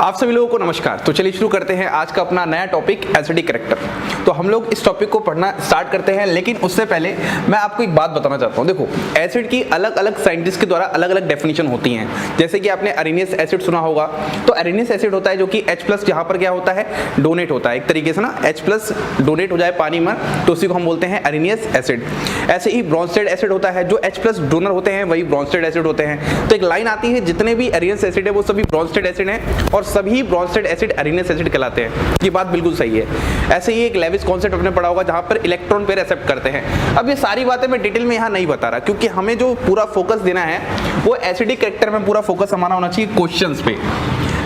आप सभी लोगों को नमस्कार। तो चलिए शुरू करते हैं आज का अपना नया टॉपिक एसिडिक कैरेक्टर। तो हम लोग इस टॉपिक को पढ़ना स्टार्ट करते हैं, लेकिन उससे पहले मैं आपको एक बात बताना चाहता हूं। देखो, एसिड की अलग अलग साइंटिस्ट के द्वारा अलग अलग डेफिनेशन होती हैं। जैसे कि आपने अरेनियस एसिड सुना होगा, तो अरेनियस एसिड होता है जो कि H+ यहाँ पर क्या होता है, डोनेट होता है एक तरीके से ना, H+ डोनेट हो जाए पानी में तो उसी को हम बोलते हैं अरेनियस एसिड। ऐसे ही ब्रोंस्टेड एसिड होता है, जो H+ डोनर होते हैं वही ब्रोंस्टेड एसिड होते हैं। तो एक लाइन आती है, जितने भी अरेनियस एसिड है वो सभी ब्रोंस्टेड एसिड हैं और सभी ब्रोंस्टेड एसिड अरेनियस एसिड कहलाते हैं। ये बात बिल्कुल सही है। ऐसे ही एक लेविस कॉन्सेप्ट आपने पढ़ा होगा जहां पर इलेक्ट्रॉन पेयर एक्सेप्ट करते हैं। अब ये सारी बातें मैं डिटेल में यहाँ नहीं बता रहा, क्योंकि हमें जो पूरा फोकस देना है वो एसिडिक कैरेक्टर में पूरा फोकस हमारा होना चाहिए क्वेश्चंस पे,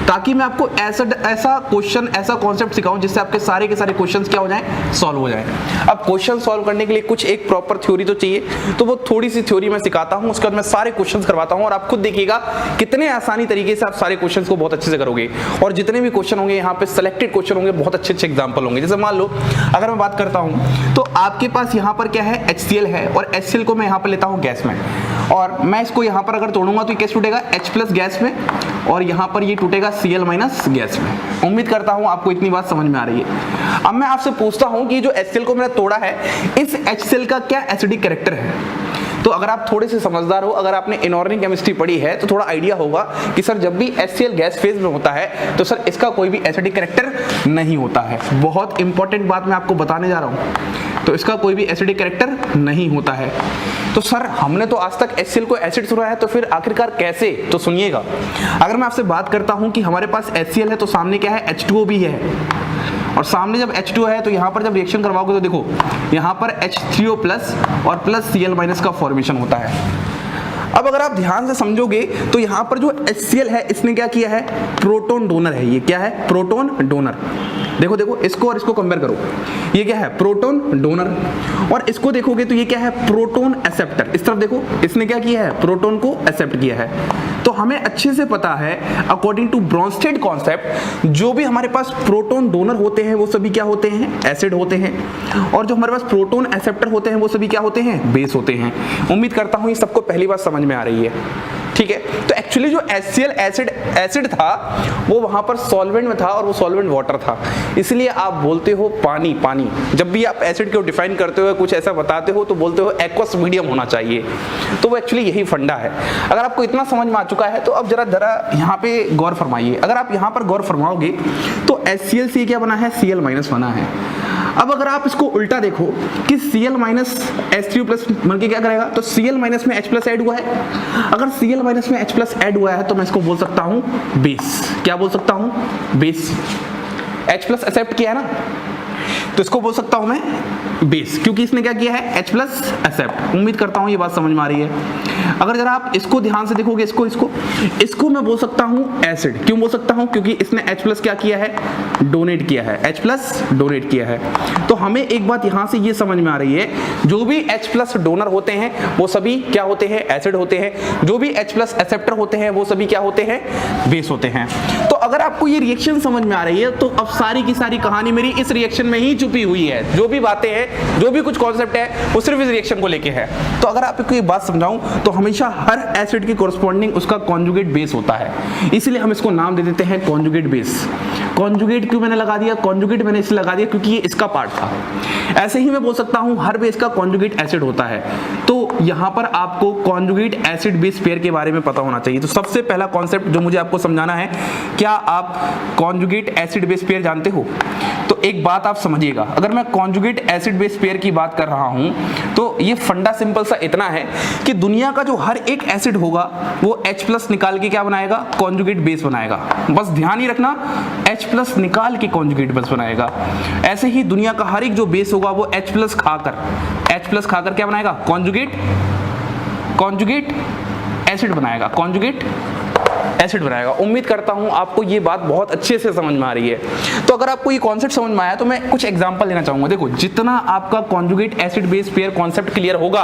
ताकि मैं आपको ऐसा क्वेश्चन ऐसा कॉन्सेप्ट सिखाऊं जिससे आपके सारे के सारे क्वेश्चंस क्या हो जाएं, सॉल्व हो जाएं। अब क्वेश्चन सॉल्व करने के लिए कुछ एक प्रॉपर थ्योरी तो चाहिए, तो वो थोड़ी सी थ्योरी मैं सिखाता हूं, उसके बाद मैं सारे क्वेश्चंस करवाता हूं और आप खुद देखिएगा कितने आसानी तरीके से आप सारे क्वेश्चंस को बहुत अच्छे से करोगे। और जितने भी क्वेश्चन होंगे यहाँ पे सिलेक्टेड क्वेश्चन होंगे, बहुत अच्छे अच्छे एग्जाम्पल होंगे। जैसे मान लो अगर मैं बात करता हूँ तो आपके पास यहाँ पर क्या है, HCl है और HCl को मैं यहाँ पर लेता हूँ गैस में, और मैं इसको यहाँ पर अगर तोड़ूंगा तो ये कैसे टूटेगा, H+ गैस में, और यहाँ पर ये टूटेगा Cl- गैस में। उम्मीद करता हूँ आपको इतनी बात समझ में आ रही है। अब मैं आपसे पूछता हूँ कि जो HCl को मैंने तोड़ा है, इस HCl का क्या एसिडिक कैरेक्टर है। तो अगर आप थोड़े से समझदार हो, अगर आपने इनऑर्गेनिक केमिस्ट्री पढ़ी है तो थोड़ा आइडिया होगा कि सर जब भी HCl गैस फेज में होता है तो सर इसका कोई भी एसिडिक कैरेक्टर नहीं होता है। बहुत इंपॉर्टेंट बात मैं आपको बताने जा रहा हूँ। तो इसका कोई भी एसिडिक कैरेक्टर नहीं होता है। तो सर हमने तो आज तक HCl को एसिड सुना है, तो फिर आखिरकार कैसे, तो सुनिएगा। अगर मैं आपसे बात करता हूं कि हमारे पास HCl है तो सामने क्या है, H2O भी है, और सामने जब H2O है तो यहाँ पर जब रिएक्शन करवाओगे तो देखो यहाँ पर H3O+ और प्लस Cl- का फॉर्मेशन होता है। अब अगर आप ध्यान से समझोगे तो यहाँ पर जो HCl है इसने क्या किया है, प्रोटॉन डोनर है। ये क्या है, प्रोटॉन डोनर। देखो देखो इसको और इसको कंपेयर करो, ये क्या है, प्रोटॉन डोनर, और इसको देखोगे तो ये क्या है, प्रोटॉन एक्सेप्टर। इस तरफ देखो, इसने क्या किया है, प्रोटॉन को एक्सेप्ट किया है। तो हमें अच्छे से पता है अकॉर्डिंग टू ब्रोंस्टेड कॉन्सेप्ट, जो भी हमारे पास प्रोटॉन डोनर होते हैं वो सभी क्या होते हैं, एसिड होते हैं, और जो हमारे पास प्रोटॉन एक्सेप्टर होते हैं वो सभी क्या होते हैं, बेस होते हैं। उम्मीद करता हूं ये सबको पहली बार समझ में आ रही है, ठीक है। तो एक्चुअली जो HCl एसिड था वो वहां पर सॉल्वेंट में था, और वो सॉल्वेंट वाटर था, इसलिए आप बोलते हो पानी पानी। जब भी आप एसिड को डिफाइन करते हो, कुछ ऐसा बताते हो तो बोलते हो एक्वस मीडियम होना चाहिए। तो वो एक्चुअली यही फंडा है। अगर आपको इतना समझ में आ चुका है तो अब जरा यहाँ पे गौर फरमाइए। अगर आप यहाँ पर गौर फरमाओगे तो HCl से क्या बना है, Cl- बना है। अब अगर आप इसको उल्टा देखो कि Cl- H3O+ बन के क्या करेगा, तो Cl- में H+ ऐड हुआ है। अगर Cl- में H+ ऐड हुआ है तो मैं इसको बोल सकता हूं बेस। क्या बोल सकता हूं, बेस। H+ एक्सेप्ट किया है ना, तो इसको बोल सकता हूं मैं बेस, क्योंकि इसने क्या किया है, H+ एक्सेप्ट। उम्मीद करता हूं ये बात समझ में आ रही है। अगर जरा आप इसको ध्यान से देखोगे, इसको मैं बोल सकता हूं एसिड। क्यों बोल सकता हूं, क्योंकि इसने H+ क्या किया है, डोनेट किया है, H+ डोनेट किया है। तो हमें एक बात यहां से ये समझ में आ रही है, जो भी H+ डोनर होते हैं वो सभी क्या होते हैं, एसिड होते हैं। जो भी H+ एक्सेप्टर होते हैं वो सभी क्या होते हैं, बेस होते हैं। तो अगर आपको ये रिएक्शन समझ में आ रही है तो अब सारी की सारी कहानी मेरी इस रिएक्शन में ही छुपी हुई है। जो भी बातें हैं, जो भी कुछ कॉन्सेप्ट है वो सिर्फ इस रिएक्शन को लेके है। तो अगर आपको ये बात समझाऊं तो हमेशा हर एसिड के कोरस्पॉन्डिंग उसका कॉन्जुगेट बेस होता है, इसलिए हम इसको नाम दे देते हैं कॉन्जुगेट बेस। कॉन्जुगेट क्यों मैंने लगा दिया, कॉन्जुगेट मैंने इसलिए लगा दिया क्योंकि ये इसका पार्ट था। ऐसे ही मैं बोल सकता हूं हर बेस का कॉन्जुगेट एसिड होता है। तो यहां पर आपको कॉन्जुगेट एसिड बेस पेयर के बारे में पता होना चाहिए। तो सबसे पहला कॉन्सेप्ट जो मुझे आपको समझाना है, क्या आप कॉन्जुगेट एसिड बेस पेयर जानते हो? तो एक बात आप समझिएगा, अगर मैं कॉन्जुगेट एसिड बेस पेयर की बात कर रहा हूं तो ये फंडा सिंपल सा इतना है कि दुनिया का जो हर एक एसिड होगा वो H+ निकाल के क्या बनाएगा, कॉन्जुगेट बेस बनाएगा। बस ध्यान ही रखना, H+ निकाल के कॉन्जुगेट बेस बनाएगा। ऐसे ही दुनिया का हर एक जो बेस होगा वो H+ खाकर क्या बनाएगा, कॉन्जुगेट एसिड बनाएगा, कॉन्जुगेट एसिड बनाएगा। उम्मीद करता हूं आपको ये बात बहुत अच्छे से समझ में आ रही है। तो अगर आपको ये कॉन्सेप्ट समझ में आया तो मैं कुछ एग्जांपल लेना चाहूंगा। देखो, जितना आपका conjugate acid base pair concept clear होगा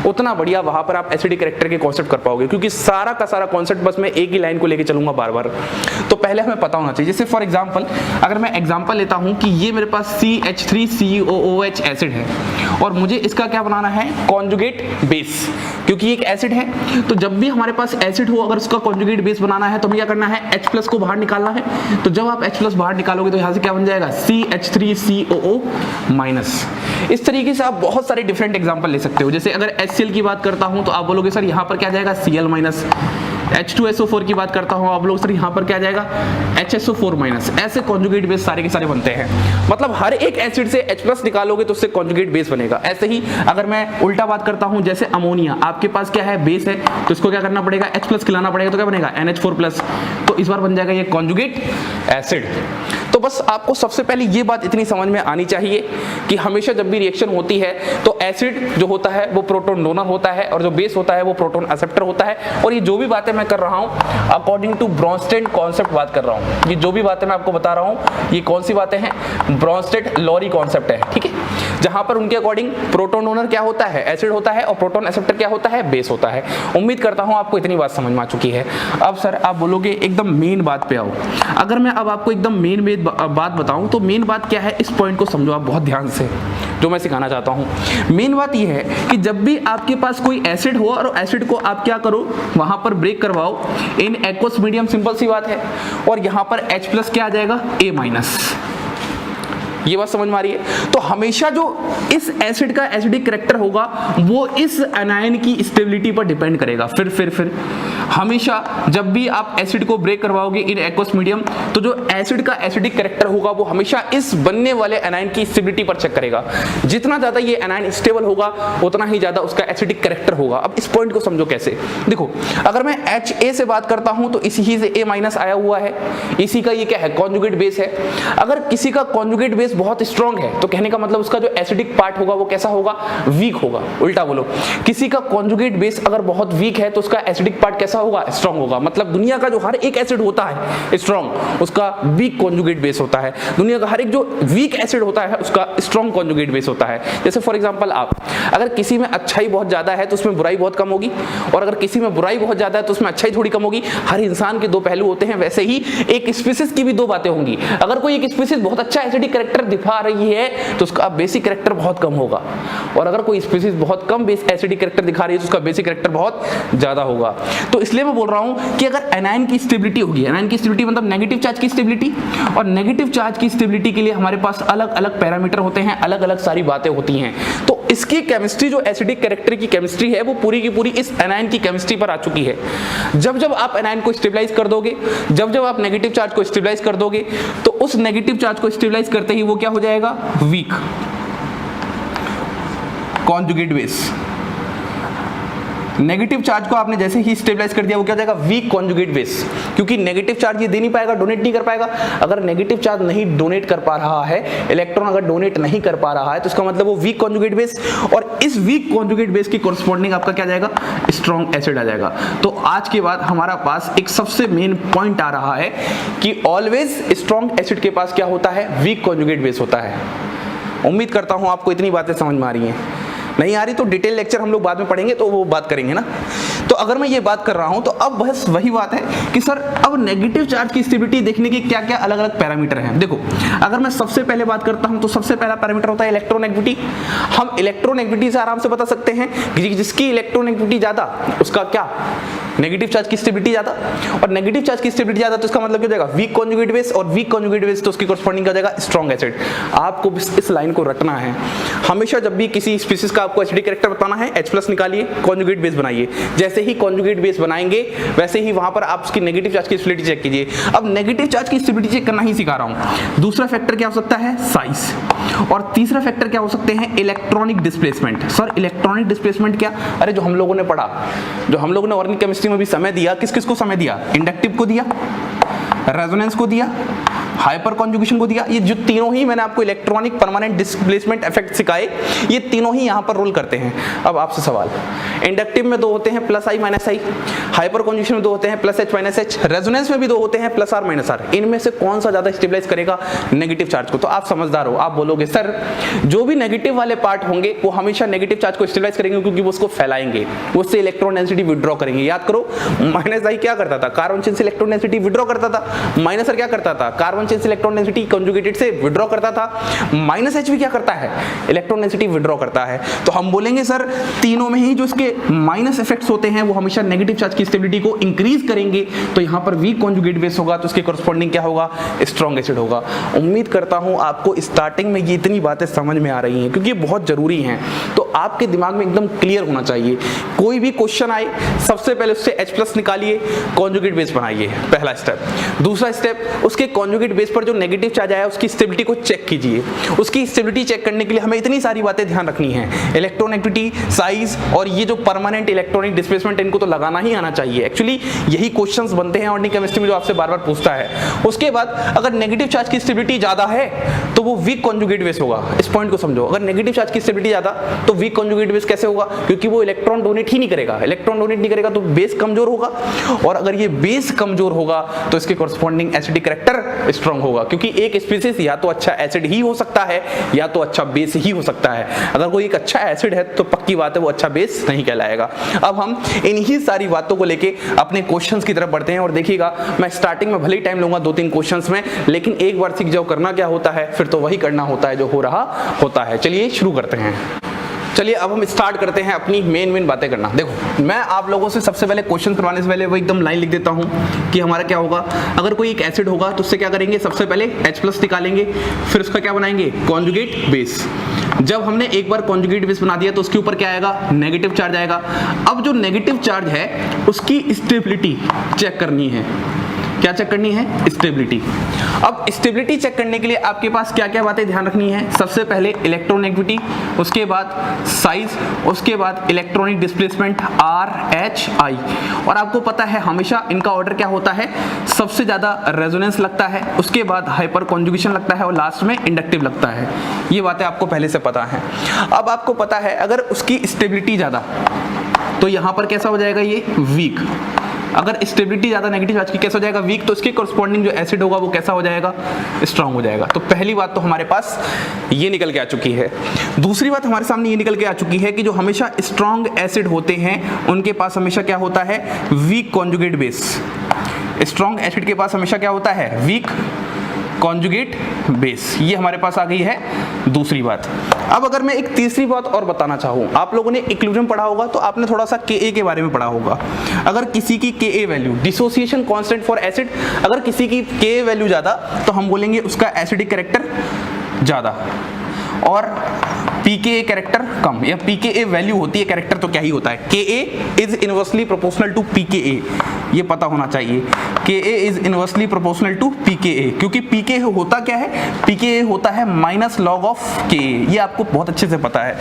उतना बढ़िया वहां पर आप एसिडिक कैरेक्टर के कॉन्सेप्ट कर पाओगे, क्योंकि सारा का सारा कॉन्सेप्ट बस मैं एक ही लाइन को लेकर चलूंगा बार बार। तो पहले हमें पता होना चाहिए, जैसे फॉर एग्जाम्पल अगर मैं एग्जाम्पल लेता हूं कि ये मेरे पास CH3COOH एसिड है और मुझे इसका क्या बनाना है, कॉन्जुगेट बेस, क्योंकि एक एसिड है। तो जब भी हमारे पास एसिड हो, अगर उसका कॉन्जुगेट बेस बनाना बनाना है तो हमें क्या करना है, H प्लस को बाहर निकालना है। तो जब आप H प्लस बाहर निकालोगे तो यहाँ से क्या बन जाएगा, CH3COO माइनस। इस तरीके से आप बहुत सारे डिफरेंट एग्जांपल ले सकते हो। जैसे अगर HCl की बात करता हूं तो आप बोलोगे सर यहाँ पर क्या जाएगा, Cl माइनस। H2SO4 की बात करता हूं, आप लोग सर यहाँ पर क्या जाएगा, HSO4 माइनस। ऐसे कॉन्जुगेट बेस सारे के सारे बनते हैं। मतलब हर एक एसिड से H प्लस निकालोगे तो उससे कॉन्जुगेट बेस बनेगा। ऐसे ही अगर मैं उल्टा बात करता हूं, जैसे अमोनिया, आपके पास क्या है, बेस है, तो इसको क्या करना पड़ेगा, H प्लस खिलाना पड़ेगा, तो क्या बनेगा, NH4 प्लस। तो इस बार बन जाएगा ये कॉन्जुगेट एसिड। तो बस आपको सबसे पहले ये बात इतनी समझ में आनी चाहिए कि हमेशा जब भी रिएक्शन होती है तो एसिड जो होता है वो प्रोटॉन डोनर होता है और जो बेस होता है वो प्रोटॉन एक्सेप्टर होता है। और ये जो भी बातें मैं कर रहा हूं अकॉर्डिंग टू ब्रॉन्स्टेड कॉन्सेप्ट बात कर रहा हूं। ये जो भी बातें मैं आपको बता रहा हूं ये कौन सी बातें हैं, ब्रॉन्स्टेड लॉरी कॉन्सेप्ट है, ठीक है, जहां पर उनके अकॉर्डिंग प्रोटॉन डोनर क्या होता है, एसिड होता है, और प्रोटॉन एक्सेप्टर क्या होता है, बेस होता है। उम्मीद करता हूं आपको इतनी बात समझ में आ चुकी है। अब सर आप बोलोगे एकदम मेन बात पे आओ। अगर मैं अब आपको एकदम मेन बात बताऊं तो मेन बात क्या है, इस पॉइंट को समझो आप बहुत ध्यान से, जो मैं सिखाना चाहता हूं। मेन बात यह है कि जब भी आपके पास कोई एसिड हो और एसिड को आप क्या करो, वहां पर ब्रेक करवाओ इन एक्वस मीडियम, सिंपल सी बात है, और यहां पर H प्लस क्या आ जाएगा, A माइनस। ये बात समझ में आ रही है। तो हमेशा जो इस एसिड का एसिडिक कैरेक्टर होगा वो इस एनायन की स्टेबिलिटी पर डिपेंड करेगा। फिर हमेशा जब भी आप एसिड को ब्रेक करवाओगे इन एक्वस मीडियम तो जो एसिड का एसिडिक कैरेक्टर होगा वो हमेशा इस बनने वाले एनायन की स्टेबिलिटी पर चेक करेगा। जितना ज्यादा ये एनायन स्टेबल होगा उतना ही ज्यादा उसका एसिडिक कैरेक्टर होगा। अब इस पॉइंट को समझो कैसे, देखो अगर मैं HA से बात करता हूं तो इसी ही से A माइनस आया हुआ है, इसी का ये क्या है, कॉन्जुगेट बेस है। अगर किसी का कॉन्जुगेट बेस बहुत स्ट्रॉन्ग है तो कहने का मतलब उसका जो एसिडिक पार्ट होगा वो कैसा होगा, वीक होगा। उल्टा बोलो, किसी का कॉन्जुगेट बेस अगर बहुत वीक है तो उसका एसिडिक पार्ट कैसा होगा, स्ट्रॉन्ग होगा। मतलब दुनिया का जो हर एक एसिड होता है स्ट्रॉन्ग, उसका वीक कॉन्जुगेट बेस होता है। दुनिया का हर एक जो वीक एसिड होता है उसका स्ट्रॉन्ग कॉन्जुगेट बेस होता है। जैसे फॉर एग्जांपल आप, अगर किसी में अच्छाई बहुत ज्यादा है तो उसमें बुराई बहुत कम होगी, और अगर किसी में बुराई बहुत ज्यादा है तो उसमें अच्छाई थोड़ी कम होगी। हर इंसान के दो पहलू होते हैं, वैसे ही एक स्पीशीज की भी दो बातें होंगी। अगर कोई एक स्पीशीज बहुत अच्छा एसिडिक कैरेक्टर दिखा रही है तो उसका बेसिक कैरेक्टर बहुत कम होगा, और अगर कोई स्पीशीज बहुत कम बेस एसिडिक कैरेक्टर दिखा रही है तो उसका बेसिक कैरेक्टर बहुत ज्यादा होगा। तो इसलिए मैं बोल रहा हूं कि अगर एनायन की स्टेबिलिटी होगी, एनायन की स्टेबिलिटी मतलब नेगेटिव चार्ज की स्टेबिलिटी, और नेगेटिव चार्ज की स्टेबिलिटी के लिए हमारे पास अलग अलग पैरामीटर होते हैं, अलग अलग सारी बातें होती हैं। तो इसकी केमिस्ट्री, जो एसिडिक कैरेक्टर की केमिस्ट्री है, वो पूरी की पूरी इस एनायन की केमिस्ट्री पर आ चुकी है। जब जब आप एनायन को स्टेबलाइज कर दोगे, जब जब आप नेगेटिव चार्ज को स्टेबलाइज कर दोगे, तो उस नेगेटिव चार्ज को स्टेबलाइज करते ही वो क्या हो जाएगा, weak conjugate base. Negative charge को आपने जैसे ही स्टेबलाइज कर दिया वो क्या हो जाएगा, वीक कॉन्जुगेट बेस, क्योंकि नेगेटिव चार्ज ये दे नहीं पाएगा, डोनेट नहीं कर पाएगा। अगर नेगेटिव चार्ज नहीं डोनेट कर पा रहा है, इलेक्ट्रॉन अगर डोनेट नहीं कर पा रहा है तो इसका मतलब वो वीक कॉन्जुगेट बेस, और इस वीक कॉन्जुगेट बेस की कॉरस्पॉन्डिंग आपका क्या जाएगा, स्ट्रॉन्ग एसिड आ जाएगा। तो आज के बाद हमारा पास एक सबसे मेन पॉइंट आ रहा है कि ऑलवेज स्ट्रॉन्ग एसिड के पास क्या होता है, वीक कॉन्जुगेट बेस होता है। उम्मीद करता हूं आपको इतनी बातें समझ में आ रही हैं। नहीं आ रही तो डिटेल लेक्चर हम लोग बाद में पढ़ेंगे तो वो बात करेंगे ना। तो अगर मैं ये बात कर रहा हूं तो अब बस वही बात है कि सर अब नेगेटिव चार्ज की स्टेबिलिटी देखने के क्या क्या अलग अलग पैरामीटर हैं। देखो अगर मैं सबसे पहले बात करता हूं तो सबसे पहला पैरामीटर होता है इलेक्ट्रोनेगेटिविटी। हम इलेक्ट्रोनेगेटिविटी से आराम से बता सकते हैं कि जिसकी इलेक्ट्रोनेगेटिविटी ज्यादा उसका क्या, नेगेटिव चार्ज की स्टेबिलिटी ज्यादा, और नेगेटिव चार्ज की स्टेबिलिटी ज्यादा तो इसका मतलब क्या हो जाएगा, वीक कॉन्जुगेट बेस, और वीक कॉन्जुगेट बेस तो उसकी कॉरस्पॉन्डिंग क्या हो जाएगा, स्ट्रॉन्ग एसिड। आपको इस लाइन को रटना है हमेशा। जब भी किसी स्पीशीज का आपको एसिडिक कैरेक्टर बताना है, H प्लस निकालिए, कॉन्जुगेट बेस बनाइए। जैसे ही कॉन्जुगेट बेस बनाएंगे वैसे ही वहां पर आप उसकी नेगेटिव चार्ज की स्टेबिलिटी चेक कीजिए। अब नेगेटिव चार्ज की स्टेबिलिटी चेक करना ही सिखा रहा हूं। दूसरा फैक्टर क्या हो सकता है, साइज, और तीसरा फैक्टर क्या हो सकते हैं, electronic displacement. Sir electronic displacement क्या, अरे जो हम लोगों ने पढ़ा, जो हम लोगों ने ऑर्गेनिक केमिस्ट्री में भी समय दिया, किस किस को समय दिया, इंडक्टिव को दिया, रेजोनेंस को दिया, हाइपर कॉन्जुगेशन को दिया। ये जो तीनों ही मैंने आपको इलेक्ट्रॉनिक परमानेंट डिस्प्लेसमेंट इफेक्ट सिखाए, ये तीनों ही यहां पर रोल करते हैं। अब आपसे सवाल, इंडक्टिव में दो होते हैं प्लस आई माइनस आई, हाइपर कॉन्जुगेशन में दो होते हैं plus H minus H, resonance में भी दो होते हैं प्लस आर माइनस आर। इनमें से कौन सा ज्यादा स्टेबलाइज करेगा नेगेटिव चार्ज को? तो आप समझदार हो, आप बोलोगे सर जो भी नेगेटिव वाले पार्ट होंगे वो हमेशा नेगेटिव चार्ज को स्टेबलाइज करेंगे, क्योंकि वो उसको फैलाएंगे, उससे इलेक्ट्रॉन डेंसिटी विड्रॉ करेंगे। याद करो माइनस आई क्या करता था, कार्बन चेन से इलेक्ट्रॉन डेंसिटी विड्रॉ करता था, माइनस आर क्या करता था, कार्बन कार्बन चेन से इलेक्ट्रॉन डेंसिटी कॉन्जुगेटेड से विड्रॉ करता था। माइनस H भी क्या करता है, इलेक्ट्रॉन डेंसिटी विड्रॉ करता है। तो हम बोलेंगे सर तीनों में ही जो इसके माइनस इफेक्ट्स होते हैं वो हमेशा नेगेटिव चार्ज की स्टेबिलिटी को इंक्रीज करेंगे। तो यहाँ पर वीक कॉन्जुगेट बेस होगा तो उसके कॉरस्पॉन्डिंग क्या होगा, स्ट्रॉन्ग एसिड होगा। उम्मीद करता हूँ आपको स्टार्टिंग में ये इतनी बातें समझ में आ रही हैं क्योंकि ये बहुत जरूरी हैं। तो आपके दिमाग में एकदम क्लियर होना चाहिए। कोई भी क्वेश्चन आए सबसे पहले उससे H+ निकालिए, कॉन्जुगेट बेस बनाइए, पहला स्टेप। दूसरा स्टेप, उसके कॉन्जुगेट बेस पर जो नेगेटिव चार्ज आया उसकी स्टेबिलिटी को चेक कीजिए। उसकी स्टेबिलिटी चेक करने के लिए हमें इतनी सारी बातें ध्यान रखनी है, इलेक्ट्रोनेगेटिविटी, साइज और ये जो परमानेंट इलेक्ट्रॉनिक डिस्प्लेसमेंट, इनको तो लगाना ही आना चाहिए। एक्चुअली यही क्वेश्चंस बनते हैं ऑर्गेनिक केमिस्ट्री में जो आपसे बार बार पूछता है। उसके बाद अगर नेगेटिव चार्ज की स्टेबिलिटी ज्यादा है तो वो वीक कॉन्जुगेट बेस होगा। इस पॉइंट को समझो, अगर नेगेटिव चार्ज की स्टेबिलिटी ज्यादा तो वीक कॉन्जुगेट बेस कैसे होगा, क्योंकि वो इलेक्ट्रॉन डोनेट ही नहीं करेगा। इलेक्ट्रॉन डोनेट नहीं करेगा तो बेस कमजोर होगा, और अगर ये बेस कमजोर होगा तो इसके कॉरस्पॉन्डिंग एसिडिक कैरेक्टर स्ट्रांग होगा, क्योंकि एक स्पीसीज या तो अच्छा एसिड ही हो सकता है या तो अच्छा बेस ही हो सकता है। अगर कोई एक अच्छा एसिड है तो पक्की बात है वो अच्छा बेस नहीं कहलाएगा। अब हम इन्हीं सारी बातों को लेके अपने क्वेश्चंस की तरफ बढ़ते हैं, और देखिएगा मैं स्टार्टिंग में भले ही टाइम लूंगा 2-3 क्वेश्चंस में, लेकिन एक बार सीख जाओ करना क्या होता है, फिर तो वही करना होता है जो हो रहा होता है। चलिए शुरू करते हैं। चलिए अब हम स्टार्ट करते हैं अपनी मेन बातें करना। देखो मैं आप लोगों से सबसे पहले क्वेश्चन करवाने से पहले वो एकदम लाइन लिख देता हूं कि हमारा क्या होगा। अगर कोई एक एसिड होगा तो उससे क्या करेंगे, सबसे पहले H+ निकालेंगे, फिर उसका क्या बनाएंगे, कॉन्जुगेट बेस। जब हमने एक बार कॉन्जुगेट बेस बना दिया तो उसके ऊपर क्या आएगा, नेगेटिव चार्ज आएगा। अब जो नेगेटिव चार्ज है उसकी स्टेबिलिटी चेक करनी है। क्या चेक करनी है, स्टेबिलिटी। अब स्टेबिलिटी चेक करने के लिए आपके पास क्या क्या बातें ध्यान रखनी है, सबसे पहले इलेक्ट्रोनेगेटिविटी, उसके बाद साइज, उसके बाद इलेक्ट्रॉनिक डिस्प्लेसमेंट RHI। और आपको पता है हमेशा इनका ऑर्डर क्या होता है, सबसे ज्यादा रेजोनेंस लगता है, उसके बाद हाइपर कॉन्जुगेशन लगता है और लास्ट में इंडक्टिव लगता है। ये बातें आपको पहले से पता है। अब आपको पता है अगर उसकी स्टेबिलिटी ज्यादा तो यहां पर कैसा हो जाएगा, ये वीक। अगर स्टेबिलिटी ज्यादा नेगेटिव चार्ज की कैसा हो जाएगा, वीक, तो इसके कॉरस्पॉन्डिंग जो एसिड होगा वो कैसा हो जाएगा, स्ट्रांग हो जाएगा। तो पहली बात तो हमारे पास ये निकल के आ चुकी है। दूसरी बात हमारे सामने ये निकल के आ चुकी है कि जो हमेशा स्ट्रांग एसिड होते हैं उनके पास हमेशा क्या होता है, weak conjugate base. Strong acid के पास हमेशा क्या होता है, वीक कॉन्जुगेट बेस। ये हमारे पास आ गई है दूसरी बात। अब अगर मैं एक तीसरी बात और बताना चाहूँ, आप लोगों ने इक्विलिब्रियम पढ़ा होगा तो आपने थोड़ा सा Ka के बारे में पढ़ा होगा। अगर किसी की Ka value, dissociation constant for acid, अगर किसी की Ka वैल्यू ज्यादा तो हम बोलेंगे उसका एसिडिक कैरेक्टर ज्यादा, और pKa कैरेक्टर कम, या pKa वैल्यू होती है, कैरेक्टर तो क्या ही होता है, Ka is inversely proportional to pKa, ये पता होना चाहिए। Ka is inversely proportional to pKa, क्योंकि pKa होता क्या है, pKa होता है माइनस लॉग ऑफ Ka, ये आपको बहुत अच्छे से पता है।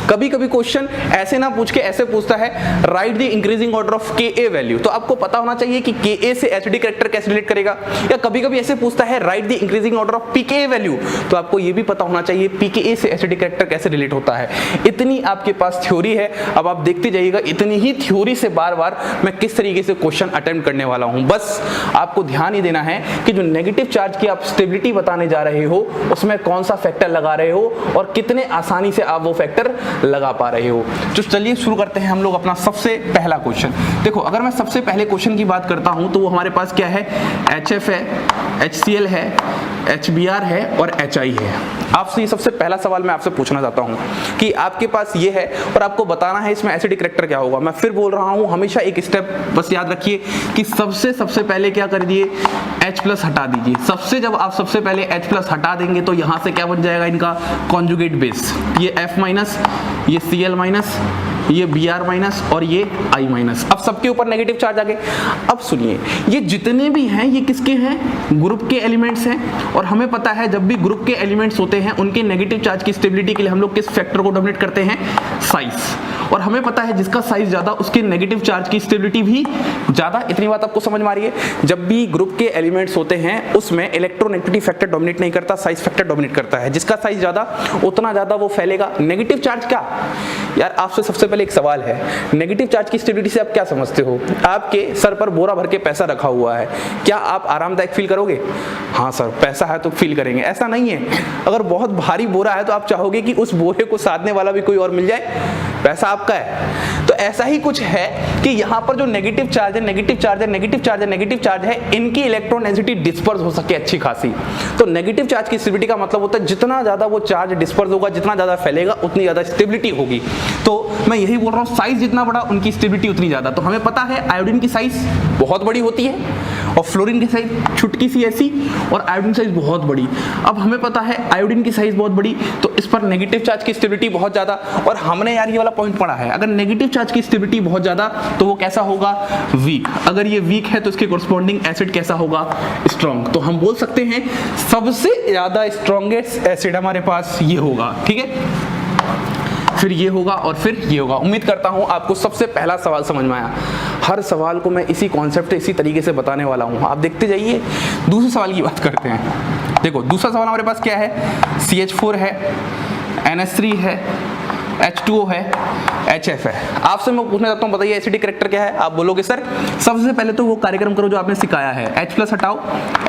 कभी कभी क्वेश्चन ऐसे ना पूछ के ऐसे पूछता है, right the increasing order of Ka value, तो आपको पता होना चाहिए कि Ka से एसिडिक कैरेक्टर कैसे रिलेट करेगा। या कभी कभी ऐसे पूछता है, right the increasing order of pKa value, तो आपको ये भी पता होना चाहिए pKa से एसिडिक कैरेक्टर कैसे रिलेट होता है। इतनी आपके पास थ्योरी है। अब आप देखते जाइएगा इतनी ही थ्योरी से बार बार मैं किस तरीके से क्वेश्चन अटेम्प्ट करने वाला हूं। बस आपको ध्यान ही देना है कि जो नेगेटिव चार्ज की आप स्टेबिलिटी बताने जा रहे हो उसमें कौन सा फैक्टर लगा रहे हो और कितने आसानी से आप वो फैक्टर लगा पा रहे हो। तो चलिए शुरू करते हैं हम लोग अपना सबसे पहला क्वेश्चन। देखो अगर मैं सबसे पहले क्वेश्चन की बात करता हूं तो वो हमारे पास क्या है, HF है, HCl है, HBr है और HI है। आपसे ये सबसे पहला सवाल मैं आपसे पूछना चाहता हूं कि आपके पास ये है और आपको बताना है इसमें एसिडिक कैरेक्टर क्या होगा। मैं फिर बोल रहा हूं, हमेशा एक स्टेप बस याद रखिए कि सबसे पहले क्या कर दिए, H+ हटा दीजिए। जब आप सबसे पहले H+ हटा देंगे तो यहां से क्या बन जाएगा इनका कॉन्जुगेट बेस, ये F-, ये Cl-, ये Br- और ये I-। अब सबके ऊपर नेगेटिव चार्ज आ गए। अब सुनिए, ये जितने भी हैं ये किसके हैं, ग्रुप के एलिमेंट्स हैं, और हमें पता है जब भी ग्रुप के एलिमेंट्स होते हैं उनके नेगेटिव चार्ज की स्टेबिलिटी के लिए हम लोग किस फैक्टर को डोमिनेट करते हैं, साइज। और हमें पता है जिसका साइज ज्यादा उसके नेगेटिव चार्ज की स्टेबिलिटी भी ज्यादा। इतनी बात आपको समझ में आ रही है। जब भी ग्रुप के एलिमेंट्स होते हैं उसमें इलेक्ट्रोनेगेटिविटी फैक्टर डोमिनेट नहीं करता, साइज फैक्टर डोमिनेट करता है। जिसका साइज ज्यादा उतना ज्यादा वो फैलेगा। नेगेटिव चार्ज क्या, यार आपसे सबसे पहले एक सवाल है, नेगेटिव चार्ज की स्टेबिलिटी से आप क्या समझते हो? आपके सर पर बोरा भर के पैसा रखा हुआ है, क्या आप आरामदायक फील करोगे? हाँ सर, पैसा है तो फील करेंगे, ऐसा नहीं है। अगर बहुत भारी बोरा है तो आप चाहोगे कि उस बोरे को साधने वाला भी कोई और मिल जाए, पैसा आपका है। तो ऐसा ही कुछ है कि यहाँ पर जो नेगेटिव चार्ज है, नेगेटिव चार्ज है, नेगेटिव चार्ज है, नेगेटिव चार्ज है, इनकी इलेक्ट्रॉन डेंसिटी डिस्पर्स हो सके अच्छी खासी। तो नेगेटिव चार्ज की स्टेबिलिटी का मतलब होता है जितना ज्यादा वो चार्ज डिस्पर्स होगा, जितना ज्यादा फैलेगा, उतनी ज्यादा स्टेबिलिटी होगी। तो मैं यही बोल रहा हूँ, साइज जितना बड़ा उनकी स्टेबिलिटी उतनी ज्यादा। तो हमें पता है आयोडीन की साइज बहुत बड़ी होती है और फ्लोरीन की साइज छुटकी सी ऐसी, और आयोडीन साइज बहुत बड़ी। अब हमें पता है आयोडीन की साइज बहुत बड़ी, तो इस पर नेगेटिव चार्ज की स्टेबिलिटी बहुत ज्यादा। और हमने यार ये वाला पॉइंट पढ़ा है, अगर नेगेटिव चार्ज की स्टेबिलिटी बहुत ज्यादा तो वो कैसा होगा, वीक। अगर ये वीक है तो इसके कोरस्पॉन्डिंग एसिड कैसा होगा, स्ट्रॉन्ग। तो हम बोल सकते हैं सबसे ज्यादा स्ट्रॉन्गेस्ट एसिड हमारे पास ये होगा, ठीक है, फिर ये होगा और फिर ये होगा। उम्मीद करता हूं आपको सबसे पहला सवाल समझ में आया। हर सवाल को मैं इसी कॉन्सेप्ट इसी तरीके से बताने वाला हूं, आप देखते जाइए। दूसरे सवाल की बात करते हैं। देखो दूसरा सवाल हमारे पास क्या है, CH4 है, NH3 है, H2O है, HF है। आपसे मैं पूछना चाहता हूँ, बताइए एसिडिक कैरेक्टर क्या है। आप बोलोगे सर सबसे पहले तो वो कार्यक्रम करो जो आपने सिखाया है, H+ हटाओ,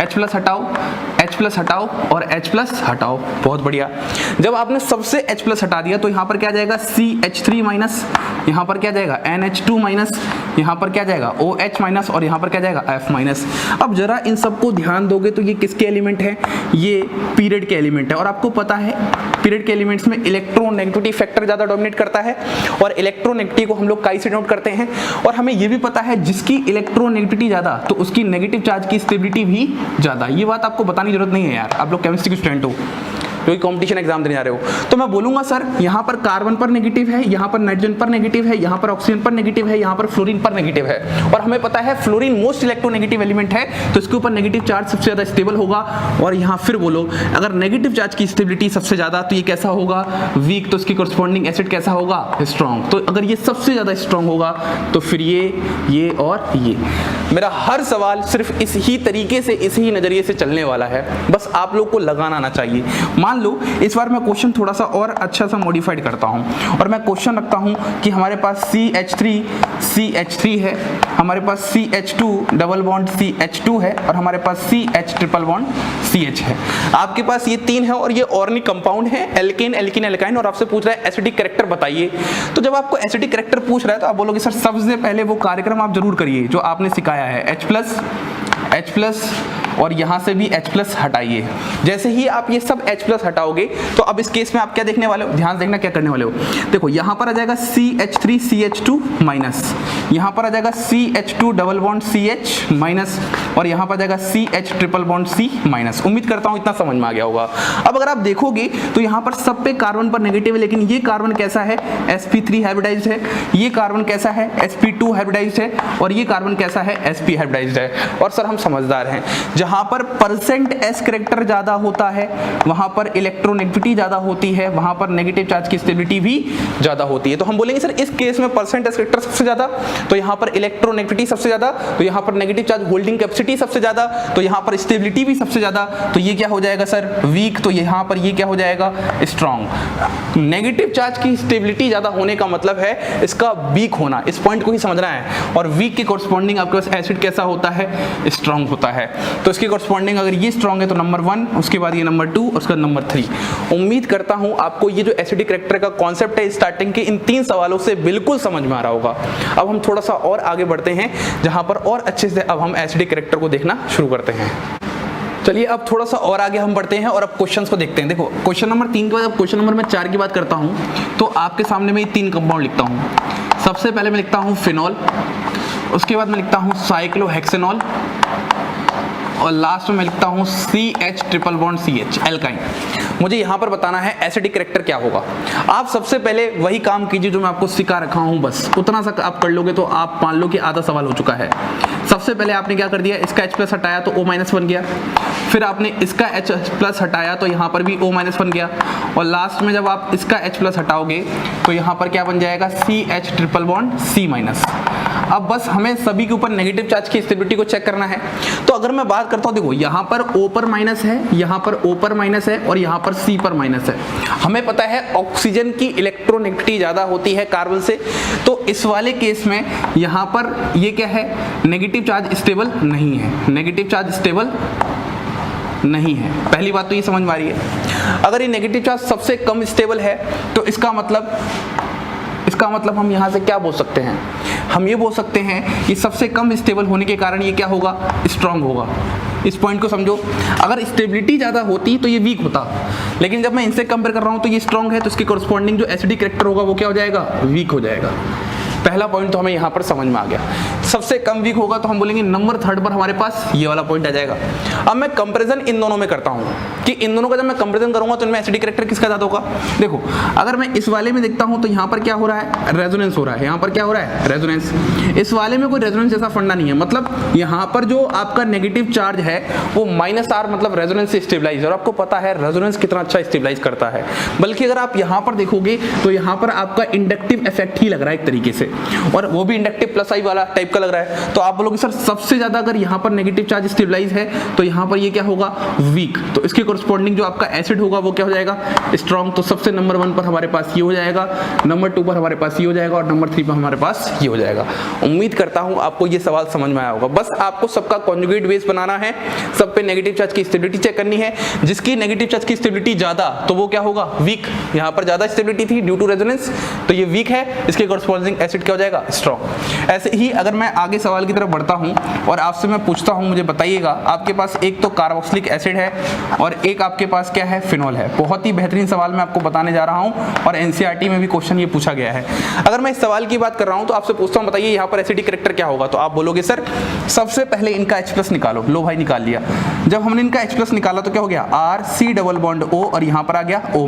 H+ हटाओ, H+ हटाओ और H+ हटाओ। बहुत बढ़िया। जब आपने सबसे H+ हटा दिया तो यहाँ पर क्या जाएगा, CH3 माइनस, यहाँ पर क्या जाएगा NH2 माइनस, यहाँ पर क्या जाएगा OH माइनस और यहाँ पर क्या जाएगा F माइनस। अब जरा इन सबको ध्यान दोगे तो ये किसके एलिमेंट है, ये पीरियड के एलिमेंट है। और आपको पता है पीरियड के एलिमेंट्स में इलेक्ट्रोनेगेटिविटी फैक्टर ज्यादा डोमिनेट करता है, और इलेक्ट्रोनेगेटिविटी को हम लोग काई से नोट करते हैं। और हमें ये भी पता है जिसकी इलेक्ट्रोनेगेटिविटी ज्यादा तो उसकी नेगेटिव चार्ज की स्टेबिलिटी भी ज्यादा। ये बात आपको बताने की जरूरत नहीं है यार, आप लोग केमिस्ट्री के स्टूडेंट हो, कोई कंपटीशन एग्जाम देने जा रहे हो। तो मैं बोलूंगा सर यहाँ पर कार्बन पर नेगेटिव है, यहाँ पर नाइट्रोजन पर नेगेटिव है, यहाँ पर ऑक्सीजन पर नेगेटिव है, यहाँ पर फ्लोरीन पर नेगेटिव है। और हमें पता है फ्लोरीन मोस्ट इलेक्ट्रोनेगेटिव एलिमेंट है, तो इसके ऊपर नेगेटिव चार्ज सबसे ज्यादा स्टेबल होगा। और यहाँ फिर बोलो अगर नेगेटिव चार्ज की स्टेबिलिटी सबसे ज्यादा तो ये कैसा होगा, वीक। तो इसकी कोरस्पॉन्डिंग एसिड कैसा होगा, स्ट्रॉन्ग। तो अगर ये सबसे ज्यादा स्ट्रॉन्ग होगा तो फिर ये और ये। मेरा हर सवाल सिर्फ इस ही तरीके से, इस ही नजरिए से चलने वाला है, बस आप लोग को लगाना आना चाहिए। मान लो इस बार मैं क्वेश्चन थोड़ा सा और अच्छा सा मॉडिफाइड करता हूं और मैं क्वेश्चन रखता हूं कि हमारे पास CH3 है, हमारे पास CH2 डबल बॉन्ड CH2 है और हमारे पास CH ट्रिपल बॉन्ड CH है। आपके पास ये तीन है और ये ऑर्गेनिक कंपाउंड है, एल्केन एल्कीन एल्काइन, और आपसे पूछ रहा है एसिडिक कैरेक्टर बताइए। तो जब आपको एसिडिक कैरेक्टर पूछ रहा है तो आप बोलोगे सर सबसे पहले वो कार्यक्रम आप जरूर करिए जो आपने सिखाया है, H+ और यहाँ से भी H+ हटाइए। जैसे ही आप ये सब H+ हटाओगे तो अब इस केस में आप क्या देखने वाले हो, ध्यान देखना क्या करने वाले हो। देखो यहाँ पर आ जाएगा CH3 CH2 माइनस, यहाँ पर आ जाएगा CH2 double bond CH minus और यहाँ पर आ जाएगा CH triple bond C minus. उम्मीद करता हूँ इतना समझ में आ गया होगा। अब अगर आप देखोगे तो यहाँ पर सब पे कार्बन पर नेगेटिव है, लेकिन ये कार्बन कैसा है, sp3 हाइब्रिडाइज्ड है, ये कार्बन कैसा है, sp2 हाइब्रिडाइज्ड है और ये कार्बन कैसा है, sp हाइब्रिडाइज्ड है। और सर हम समझदार हैं, जहां पर परसेंट S कैरेक्टर ज्यादा होता है वहां पर इलेक्ट्रोनेगेटिविटी ज्यादा होती है, वहां पर नेगेटिव चार्ज की स्टेबिलिटी भी ज्यादा होती है। तो हम बोलेंगे सर इस केस में परसेंट S कैरेक्टर सबसे ज्यादा तो यहां पर इलेक्ट्रोनेगेटिविटी सबसे ज्यादा, तो यहां पर नेगेटिव चार्ज होल्डिंग कैपेसिटी सबसे ज्यादा, तो यहां पर स्टेबिलिटी भी सबसे ज्यादा। तो ये क्या हो जाएगा सर, वीक। तो यहां पर ये क्या हो जाएगा, स्ट्रॉन्ग। नेगेटिव चार्ज की स्टेबिलिटी ज्यादा होने का मतलब है इसका वीक होना, इस पॉइंट को ही समझना है। और वीक के कोरस्पॉन्डिंग आपके पास एसिड कैसा होता है, स्ट्रॉन्ग होता है। तो इसके कोरस्पॉन्डिंग अगर ये स्ट्रॉन्ग है तो नंबर 1, उसके बाद ये नंबर 2 और उसके बाद नंबर 3। उम्मीद करता हूं आपको ये जो एसिडिक कैरेक्टर का कॉन्सेप्ट है स्टार्टिंग के इन 3 सवालों से बिल्कुल समझ में आ रहा होगा। अब हम थोड़ा सा और आगे बढ़ते हैं जहां पर और अच्छे से अब हम एसिडिक कैरेक्टर को देखना शुरू करते हैं। चलिए अब थोड़ा सा और आगे हम बढ़ते हैं और अब क्वेश्चंस को देखते हैं। देखो क्वेश्चन नंबर 3 के बाद अब क्वेश्चन नंबर मैं 4 की बात करता हूं तो आपके सामने मैं 3 कंपाउंड लिखता हूं। सबसे पहले मैं लिखता हूं फिनॉल, उसके बाद मैं लिखता हूं साइक्लोहेक्सेनॉल और लास्ट में मैं लिखता हूं CH triple bond CH alkyne. मुझे यहां पर बताना है एसिडिक कैरेक्टर क्या होगा। आप सबसे पहले वही काम कीजिए जो मैं आपको सिखा रखा हूं, बस उतना सा आप कर लोगे तो आप मान लो कि आधा सवाल हो चुका है। सबसे पहले आपने क्या कर दिया, इसका H+ हटाया तो O- बन गया, फिर आपने इसका H+ हटाया तो यहाँ पर भी O- बन गया और लास्ट में जब आप इसका H+ हटाओगे तो यहाँ पर क्या बन जाएगा, CH ट्रिपल बॉन्ड C-। अब बस हमें सभी के ऊपर नेगेटिव चार्ज की स्टेबिलिटी को चेक करना है। तो अगर मैं बात करता हूँ, देखो यहाँ पर O पर माइनस है, यहाँ पर O पर माइनस है और यहाँ पर C पर माइनस है। हमें पता है ऑक्सीजन की इलेक्ट्रोनेगेटिविटी ज्यादा होती है कार्बन से, तो इस वाले केस में यहाँ पर ये क्या है, नेगेटिव चार्ज स्टेबल नहीं है, नेगेटिव चार्ज स्टेबल नहीं है। पहली बात तो ये समझ में आ रही है। अगर ये नेगेटिव चार्ज सबसे कम स्टेबल है तो इसका इसका मतलब हम यहाँ से क्या बोल सकते हैं, हम ये बोल सकते हैं कि सबसे कम स्टेबल होने के कारण ये क्या होगा, स्ट्रांग होगा। इस पॉइंट को समझो, अगर स्टेबिलिटी ज़्यादा होती तो ये वीक होता, लेकिन जब मैं इनसे कंपेयर कर रहा हूँ तो ये स्ट्रांग है, तो इसके कॉरस्पॉन्डिंग जो एसिडिक कैरेक्टर होगा वो क्या हो जाएगा, वीक हो जाएगा। पहला पॉइंट तो हमें यहाँ पर समझ में आ गया। सबसे कम वीक होगा तो हम बोलेंगे नंबर 3 पर हमारे पास ये वाला पॉइंट आ जाएगा। अब मैं कंपैरिजन इन दोनों में करता हूँ कि इन दोनों का जब मैं कंपैरिजन करूंगा तो इनमें एसिडिक कैरेक्टर किसका ज़्यादा होगा। देखो अगर मैं इस वाले में देखता हूँ तो यहाँ पर क्या हो रहा है, रेजोनेंस हो रहा है, यहाँ पर क्या हो रहा है, रेजोनेंस। इस वाले में कोई रेजोनेंस जैसा फंडा नहीं है, मतलब यहाँ पर जो आपका नेगेटिव चार्ज है वो -R मतलब रेजोनेंस से स्टेबलाइज है, और आपको पता है रेजोनेंस कितना अच्छा स्टेबलाइज करता है। बल्कि अगर आप यहाँ पर देखोगे तो यहाँ पर आपका इंडक्टिव इफेक्ट ही लग रहा है एक तरीके से, और वो भी इंडक्टिव प्लस आई वाला टाइप का लग रहा है। तो आप बोलोगे सर सबसे ज्यादा अगर यहाँ पर नेगेटिव चार्ज स्टेबलाइज है तो यहाँ पर ये क्या होगा, वीक। तो इसके कोरस्पॉन्डिंग जो आपका एसिड होगा वो क्या हो जाएगा, स्ट्रॉन्ग। तो सबसे नंबर 1 पर हमारे पास ये हो जाएगा, नंबर 2 पर हमारे पास ये हो जाएगा, और नंबर 3 पर हमारे पास ये हो जाएगा। उम्मीद करता हूँ आपको ये सवाल समझ में आया होगा। बस आपको सबका कॉन्जुगेट बेस बनाना है, सब पे नेगेटिव चार्ज की स्टेबिलिटी चेक करनी है। जिसकी नेगेटिव चार्ज की स्टेबिलिटी ज्यादा तो वो क्या होगा, वीक। यहाँ पर ज्यादा स्टेबिलिटी थी ड्यू टू रेजोनेंस तो ये वीक है, इसके कोरस्पॉन्डिंग एसिड क्या हो जाएगा, स्ट्रॉन्ग। ऐसे ही अगर मैं आगे सवाल की तरफ बढ़ता हूं और आपसे मैं पूछता हूं, मुझे बताइएगा, आपके पास एक तो कार्बोक्सिलिक एसिड है और एक आपके पास क्या है, फिनॉल है। बहुत ही बेहतरीन सवाल मैं आपको बताने जा रहा हूं और एनसीईआरटी में भी क्वेश्चन ये पूछा गया है। अगर मैं इस सवाल की बात कर रहा हूं तो आपसे पूछता हूं, बताइए यहाँ पर एसिडिक कैरेक्टर क्या होगा। तो आप बोलोगे सर सबसे पहले इनका H+ निकालो। लो भाई निकाल लिया। जब हमने इनका H+ निकाला तो क्या हो गया, RC डबल बॉन्ड O, और यहाँ पर आ गया O-।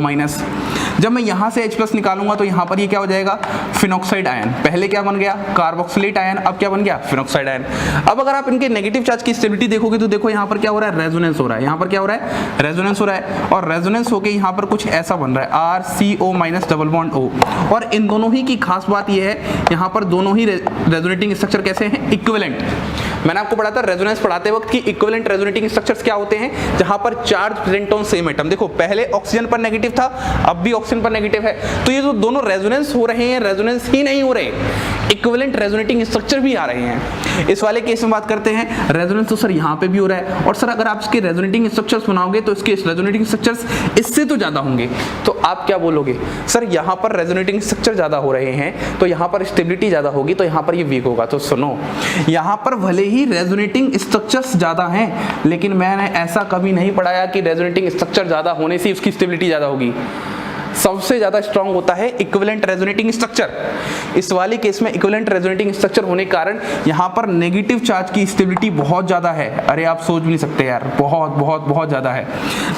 जब मैं यहाँ से H+ निकालूंगा तो यहाँ पर ये क्या हो जाएगा, फिनॉक्साइड आयन। पहले क्या बन गया, कार्बोक्सिलेट आयन, अब क्या बन गया, फिनॉक्साइड आयन। अब अगर आप इनके नेगेटिव चार्ज की स्टेबिलिटी देखोगे तो देखो यहाँ पर क्या हो रहा है, रेजोनेंस हो रहा है। यहाँ पर क्या हो रहा है, रेजोनेंस हो रहा है, और रेजोनेंस होके यहाँ पर कुछ ऐसा बन रहा है, RCO- डबल बॉन्ड O। और इन दोनों ही की खास बात ये है, यहाँ पर दोनों ही रेजोनेटिंग स्ट्रक्चर कैसे हैं, इक्विवेलेंट। मैंने आपको पढ़ा था रेजोनेंस पढ़ाते वक्त कि इक्विवेलेंट रेजोनेटिंग स्ट्रक्चर्स क्या होते हैं, जहां पर charge present on same atom. देखो पहले ऑक्सीजन पर नेगेटिव था, अब भी ऑक्सीजन पर नेगेटिव है, तो ये जो दोनों रेजोनेंस हो रहे हैं, रेजोनेंस ही नहीं हो रहे, इक्विवेलेंट रेजोनेटिंग स्ट्रक्चर भी आ रहे हैं। इस वाले केस में बात करते हैं, रेजोनेंस तो सर यहाँ पे भी हो रहा है, और सर अगर आप इसके रेजोनेटिंग स्ट्रक्चर्स बनाओगे तो इसके रेजोनेटिंग स्ट्रक्चर्स इससे तो ज्यादा होंगे। तो आप क्या बोलोगे, सर यहाँ पर रेजोनेटिंग स्ट्रक्चर ज्यादा हो रहे हैं तो यहाँ पर स्टेबिलिटी ज्यादा होगी, तो यहाँ पर ये वीक होगा। तो सुनो, यहाँ पर भले ही रेजोनेटिंग स्ट्रक्चर्स ज्यादा हैं, लेकिन मैंने ऐसा कभी नहीं पढ़ाया कि रेजोनेटिंग स्ट्रक्चर ज्यादा होने से उसकी स्टेबिलिटी ज्यादा होगी। सबसे ज्यादा स्ट्रांग होता है इक्विवेलेंट रेजोनेटिंग स्ट्रक्चर। इस वाले केस में इक्विवेलेंट रेजोनेटिंग स्ट्रक्चर होने के कारण यहाँ पर नेगेटिव चार्ज की स्टेबिलिटी बहुत ज्यादा है। अरे आप सोच भी नहीं सकते यार, बहुत बहुत बहुत ज्यादा है।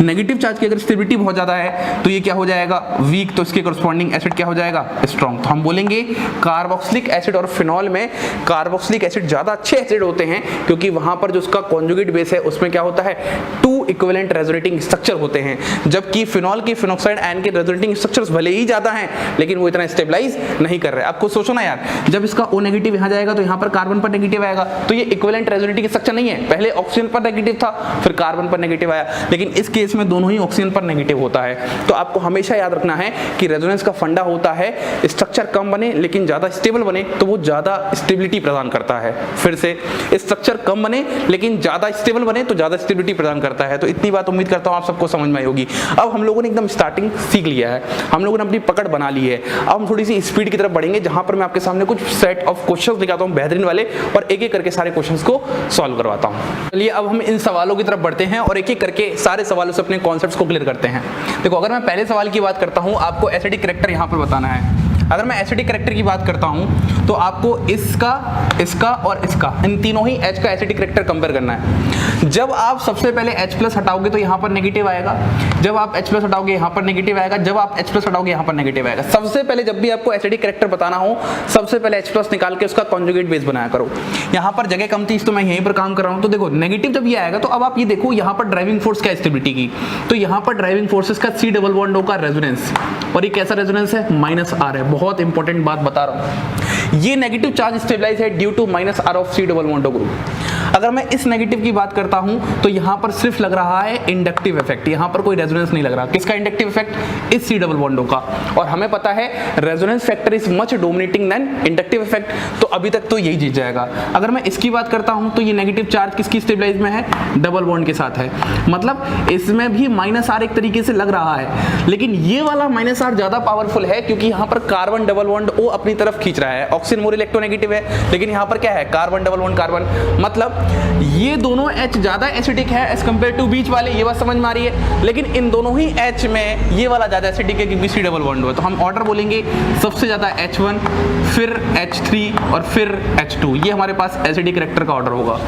नेगेटिव चार्ज की अगर स्टेबिलिटी बहुत ज्यादा है तो ये क्या हो जाएगा, वीक। तो इसके कॉरस्पॉन्डिंग एसिड क्या हो जाएगा, स्ट्रांग। तो हम बोलेंगे कार्बोक्सिलिक एसिड और फिनॉल में कार्बोक्सिलिक एसिड ज्यादा अच्छे एसिड होते हैं, क्योंकि वहां पर जो उसका कॉन्जुगेट बेस है उसमें क्या होता है, 2 इक्विवेलेंट रेजोनेटिंग स्ट्रक्चर होते हैं। जबकि फिनॉल की फिनॉक्साइड आयन के रेजोनेटिंग स्ट्रक्चर्स भले ही ज्यादा हैं, लेकिन वो इतना स्टेबलाइज नहीं कर रहे। आपको सोचो ना यार, जब इसका O नेगेटिव यहां जाएगा तो यहां पर कार्बन पर नेगेटिव आएगा, तो ये इक्विवेलेंट रेजोनेटिंग स्ट्रक्चर नहीं है। पहले ऑक्सीजन पर नेगेटिव था, फिर कार्बन पर नेगेटिव आया, लेकिन इस केस में दोनों ही ऑक्सीजन पर नेगेटिव होता है। तो आपको हमेशा याद रखना है कि रेजोनेंस का फंडा होता है, स्ट्रक्चर कम बने लेकिन ज्यादा स्टेबल बने तो वो ज्यादा स्टेबिलिटी प्रदान करता है। फिर से, स्ट्रक्चर कम बने लेकिन ज्यादा स्टेबल बने तो ज्यादा स्टेबिलिटी प्रदान करता है। तो इतनी बात उम्मीद करता हूं आप सबको समझ में आई होगी। अब हम लोगों ने एकदम स्टार्टिंग सीख लिया है, हम लोगों ने अपनी पकड़ बना ली है। अब हम थोड़ी सी स्पीड की तरफ बढ़ेंगे, जहां पर मैं आपके सामने कुछ सेट ऑफ क्वेश्चंस दिखाता हूं बेहतरीन वाले, और एक एक करके सारे क्वेश्चंस को सॉल्व करवाता हूं। चलिए अब हम इन सवालों की तरफ बढ़ते हैं और एक एक करके सारे सवालों से अपने कॉन्सेप्ट्स को क्लियर करते हैं। देखो अगर मैं पहले सवाल की बात करता हूं, आपको एसिडिक कैरेक्टर यहां पर बताना है। अगर मैं एसिडिक कैरेक्टर की बात करता हूं तो आपको इसका, इसका और इसका, इन तीनों ही H का एसिडिक कैरेक्टर कंपेयर करना है। जब आप सबसे पहले H+ हटाओगे तो यहां पर नेगेटिव आएगा, जब आप H+ हटाओगे यहां पर नेगेटिव आएगा, जब आप H+ हटाओगे यहां पर नेगेटिव आएगा। सबसे पहले जब भी आपको एसिडिक कैरेक्टर बताना हो, सबसे पहले H+ निकाल के उसका कॉन्जुगेट बेस बनाया करो। यहां पर जगह कम थी तो मैं यहीं पर काम कर रहा हूं। तो देखो नेगेटिव जब ये आएगा तो अब आप ये देखो यहां पर ड्राइविंग फोर्स क्या स्टेबिलिटी की, तो यहां पर ड्राइविंग फोर्सेस का C डबल बॉन्ड O का रेजोनेंस, और ये कैसा रेजोनेंस है, -R है। बहुत इंपॉर्टेंट बात बता रहा हूं, ये नेगेटिव चार्ज स्टेबलाइज है due to -R of C double bond O group. अगर मैं इस नेगेटिव की बात करता हूं तो यहां पर सिर्फ लग रहा है इंडक्टिव इफेक्ट, यहां पर कोई रेजोनेंस नहीं लग रहा। किसका इंडक्टिव इफेक्ट? इस सी डबल बॉन्डों का। और हमें पता है resonance factor is much dominating than inductive effect, तो अभी तक तो यही जीत जाएगा। अगर मैं इसकी बात करता हूं तो ये नेगेटिव चार्ज किसकी स्टेबलाइज में है? डबल बॉन्ड के साथ है। मतलब इसमें भी माइनस आर एक तरीके से लग रहा है, लेकिन ये वाला माइनस आर ज्यादा पावरफुल है क्योंकि यहां पर कार्बन डबल बॉन्ड ओ अपनी तरफ खींच रहा है। ऑक्सीजन मोर इलेक्ट्रोनेगेटिव है, लेकिन यहां पर क्या है? Carbon double bond carbon. मतलब ये दोनों H ज्यादा एसिडिक है एज कंपेयर टू बीच वाले, ये बात समझ में आ रही है। लेकिन इन दोनों ही H में ये वाला ज्यादा एसिडिक है क्योंकि सी डबल बॉन्ड है। तो हम ऑर्डर बोलेंगे सबसे ज्यादा H1, फिर H3 और फिर H2। ये हमारे पास एसिडिक कैरेक्टर का ऑर्डर होगा।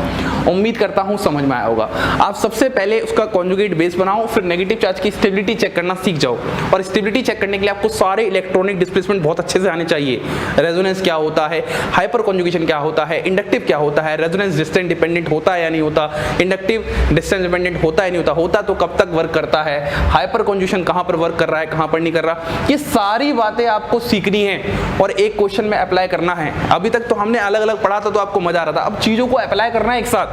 उम्मीद करता हूं समझ में आया होगा। आप सबसे पहले उसका कॉन्जुगेट बेस बनाओ, फिर नेगेटिव चार्ज की स्टेबिलिटी चेक करना सीख जाओ। और स्टेबिलिटी चेक करने के लिए आपको सारे इलेक्ट्रॉनिक डिस्प्लेसमेंट बहुत अच्छे से आने चाहिए। रेजोनेंस क्या होता है, हाइपर कॉन्जुगेशन क्या होता है, इंडक्टिव क्या होता है, रेजोनेंस डिस्टेंस डिपेंडेंट होता है या नहीं होता, इंडक्टिव डिस्टेंस डिपेंडेंट होता है नहीं होता तो कब तक वर्क करता है, हाइपर कॉन्जुगेशन कहां पर वर्क कर रहा है कहां पर नहीं कर रहा, ये सारी बातें आपको सीखनी है और एक क्वेश्चन में अप्लाई करना है। अभी तक तो हमने अलग अलग पढ़ा था तो आपको मजा आ रहा था, अब चीजों को अप्लाई करना है एक साथ।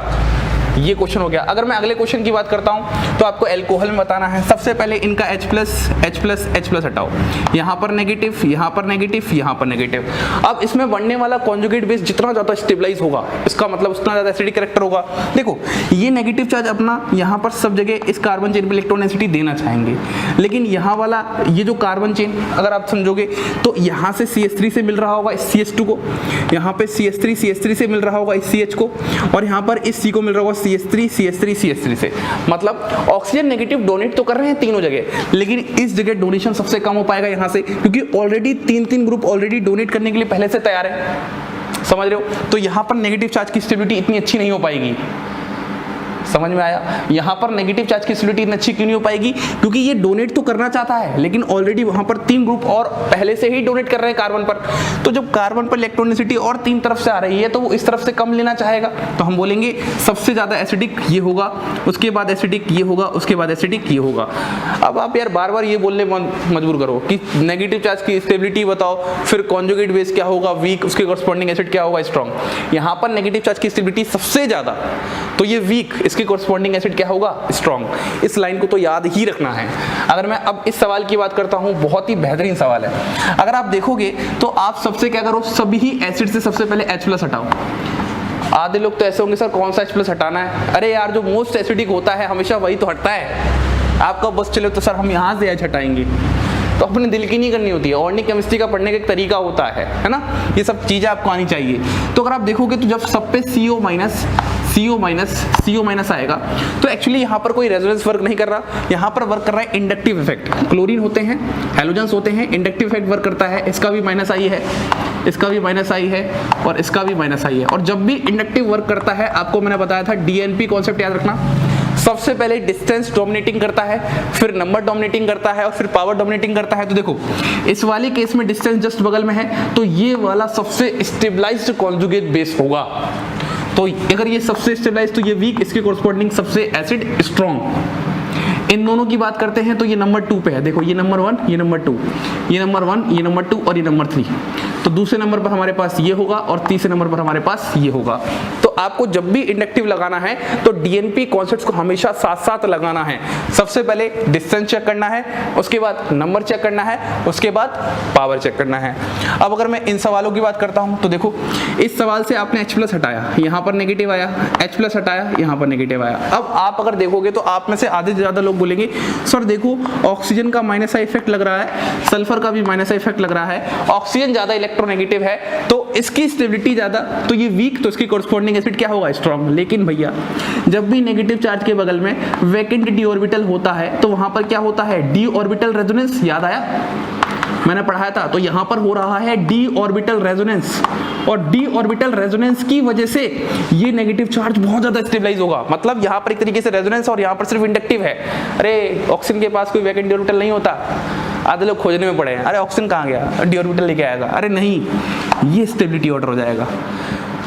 ये क्वेश्चन हो गया। अगर मैं अगले क्वेश्चन की बात करता हूं तो आपको एल्कोहल में बताना है। सबसे पहले इनका H+ हटाओ, यहां पर नेगेटिव, यहां पर नेगेटिव, यहां पर नेगेटिव। अब इसमें बनने वाला कॉन्जुगेट बेस जितना ज्यादा स्टेबलाइज होगा इसका मतलब उतना ज्यादा एसिडिक कैरेक्टर होगा। देखो ये नेगेटिव चार्ज अपना यहां पर सब जगह इस कार्बन चेन पे इलेक्ट्रोनेसिटी देना चाहेंगे, लेकिन यहां वाला ये जो कार्बन चेन अगर आप समझोगे तो यहां से CH3 से मिल रहा होगा इस CH2 को, यहां पे CH3 से मिल रहा होगा इस CH को, और यहां पर इस C को मिल रहा होगा CH3 से। मतलब ऑक्सीजन नेगेटिव डोनेट तो कर रहे हैं तीनों जगह, लेकिन इस जगह डोनेशन सबसे कम हो पाएगा यहां से, क्योंकि ऑलरेडी तीन ग्रुप ऑलरेडी डोनेट करने के लिए पहले से तैयार है। समझ रहे हो? तो यहां पर नेगेटिव चार्ज की स्टेबिलिटी इतनी अच्छी नहीं हो पाएगी। समझ में आया? यहां पर नेगेटिव चार्ज की स्टेबिलिटी इतनी अच्छी क्यों नहीं हो पाएगी? क्योंकि ये डोनेट तो करना चाहता है, लेकिन ऑलरेडी वहां पर 3 ग्रुप और पहले से ही डोनेट कर रहे हैं कार्बन पर। तो जब कार्बन पर इलेक्ट्रोनेसिटी और 3 तरफ से आ रही है तो वो इस तरफ से कम लेना चाहेगा। तो हम बोलेंगे सबसे ज्यादा एसिडिक ये होगा, उसके बाद एसिडिक ये होगा, उसके बाद एसिडिक ये होगा। अब आप यार बार बार ये बोलने मजबूर करो कि नेगेटिव चार्ज की स्टेबिलिटी बताओ, फिर कॉन्जुगेट बेस क्या होगा वीक, उसके कॉरस्पॉन्डिंग एसिड क्या होगा स्ट्रॉन्ग। यहां पर नेगेटिव चार्ज की स्टेबिलिटी सबसे ज्यादा, तो ये वीक, इसके कॉरस्पॉन्डिंग एसिड क्या होगा? स्ट्रॉन्ग। इस लाइन को तो याद ही रखना है। अगर मैं अब इस सवाल की बात करता हूं, बहुत ही बेहतरीन सवाल है। अगर आप देखोगे तो आप सबसे क्या करो, सभी एसिड से सबसे पहले H+ हटाओ। आधे लोग तो ऐसे होंगे सर कौन सा H+ हटाना है? अरे यार जो मोस्ट एसिडिक होता है हमेशा वही तो हटता है। आपका बस चले तो सर हम यहां से H हटाएंगे, तो अपने दिल की नहीं करनी होती है। ऑर्गेनिक केमिस्ट्री का पढ़ने का एक तरीका होता है ना? ये सब चीजें आपको आनी चाहिए। तो अगर आप देखोगे तो जब सब पे CO माइनस आएगा तो एक्चुअली यहाँ पर कोई रेजोनेंस वर्क नहीं कर रहा, यहाँ पर वर्क कर रहा है इंडक्टिव इफेक्ट। क्लोरीन होते हैं, हैलोजेंस होते हैं, इंडक्टिव इफेक्ट वर्क करता है। इसका भी माइनस आई है, इसका भी माइनस आई है और इसका भी माइनस आई है। और जब भी इंडक्टिव वर्क करता है, आपको मैंने बताया था DNP कॉन्सेप्ट याद रखना, सबसे पहले डिस्टेंस डोमिनेटिंग करता है, फिर नंबर डोमिनेटिंग करता है और फिर पावर डोमिनेटिंग करता है। तो देखो इस वाले केस में डिस्टेंस जस्ट बगल में है, तो ये वाला सबसे स्टेबलाइज्ड कॉन्जुगेट बेस होगा। तो अगर ये सबसे स्टेबलाइज्ड तो ये वीक, इसके कॉरस्पॉन्डिंग सबसे एसिड स्ट्रॉन्ग। इन दोनों की बात करते हैं तो ये नंबर 2 पे है। देखो ये नंबर 1, ये नंबर 2, ये नंबर 1, ये नंबर 2 और ये नंबर 3। तो दूसरे नंबर पर हमारे पास ये होगा और तीसरे नंबर पर हमारे पास ये होगा। तो आपको जब भी इंडक्टिव लगाना है तो DNP कॉन्सेप्ट्स को हमेशा साथ साथ लगाना है। सबसे पहले डिस्टेंस चेक करना है, उसके बाद नंबर चेक करना है, उसके बाद पावर चेक करना है। अब अगर मैं इन सवालों की बात करता हूं तो देखो इस सवाल से आपने H+ हटाया, यहां पर नेगेटिव आया, H+ हटाया, यहां पर नेगेटिव आया। अब आप अगर देखोगे तो आप में से आधे से ज्यादा लोग बोलेंगे सर देखो ऑक्सीजन का माइनस इफेक्ट लग रहा है, सल्फर का भी माइनस इफेक्ट लग रहा है, ऑक्सीजन ज्यादा इलेक्ट्रोनेगेटिव है तो इसकी स्टेबिलिटी ज्यादा, तो ये वीक, तो इसकी कॉरस्पॉन्डिंग एसिड क्या होगा? स्ट्रॉन्ग। लेकिन भैया जब भी नेगेटिव चार्ज के बगल में वैकेंट d ऑर्बिटल होता है तो वहां पर क्या होता है? d orbital resonance. याद आया? मैंने पढ़ाया था। तो यहां पर हो रहा है d ऑर्बिटल रेजोनेंस, और d ऑर्बिटल रेजोनेंस की वजह से ये नेगेटिव चार्ज बहुत ज्यादा स्टेबलाइज होगा। मतलब यहां पर एक तरीके से रेजोनेंस और यहां पर सिर्फ इंडक्टिव है। अरे ऑक्सीजन के पास कोई वैकेंट d ऑर्बिटल नहीं होता, आधे लोग खोजने में पड़े हैं। अरे ऑक्सीजन कहाँ गया? d ऑर्बिटल लेके आएगा। अरे नहीं, ये स्टेबिलिटी ऑर्डर हो जाएगा।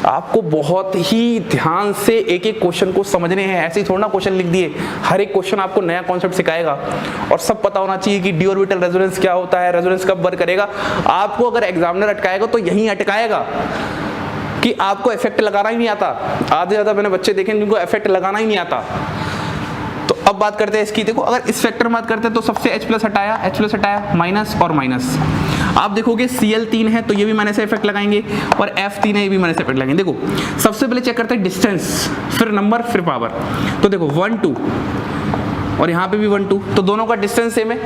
आपको बहुत ही ध्यान से एक एक क्वेश्चन को समझने हैं, ऐसे ही थोड़ा ना क्वेश्चन लिख दिए। हर एक क्वेश्चन आपको नया कॉन्सेप्ट सिखाएगा और सब पता होना चाहिए कि d ऑर्बिटल रेजोनेंस क्या होता है, रेजोनेंस कब वर्क करेगा। आपको अगर एग्जामिनर अटकाएगा तो यहीं अटकाएगा। कि आपको इफेक्ट लगाना ही नहीं आता। आधे ज्यादा मैंने बच्चे देखे जिनको इफेक्ट लगाना ही नहीं आता। तो अब बात करते हैं इसकी। देखो अगर इस फैक्टर में बात करते हैं तो सबसे H+ हटाया, माइनस और माइनस। आप देखोगे Cl 3 है तो ये भी माइनस इफेक्ट लगाएंगे, और F 3 है ये भी माइनस इफेक्ट लगाएंगे। देखो सबसे पहले चेक करते हैं डिस्टेंस, फिर नंबर, फिर पावर। तो देखो 1 2 और यहाँ पे भी 1 2, तो दोनों का डिस्टेंस सेम है,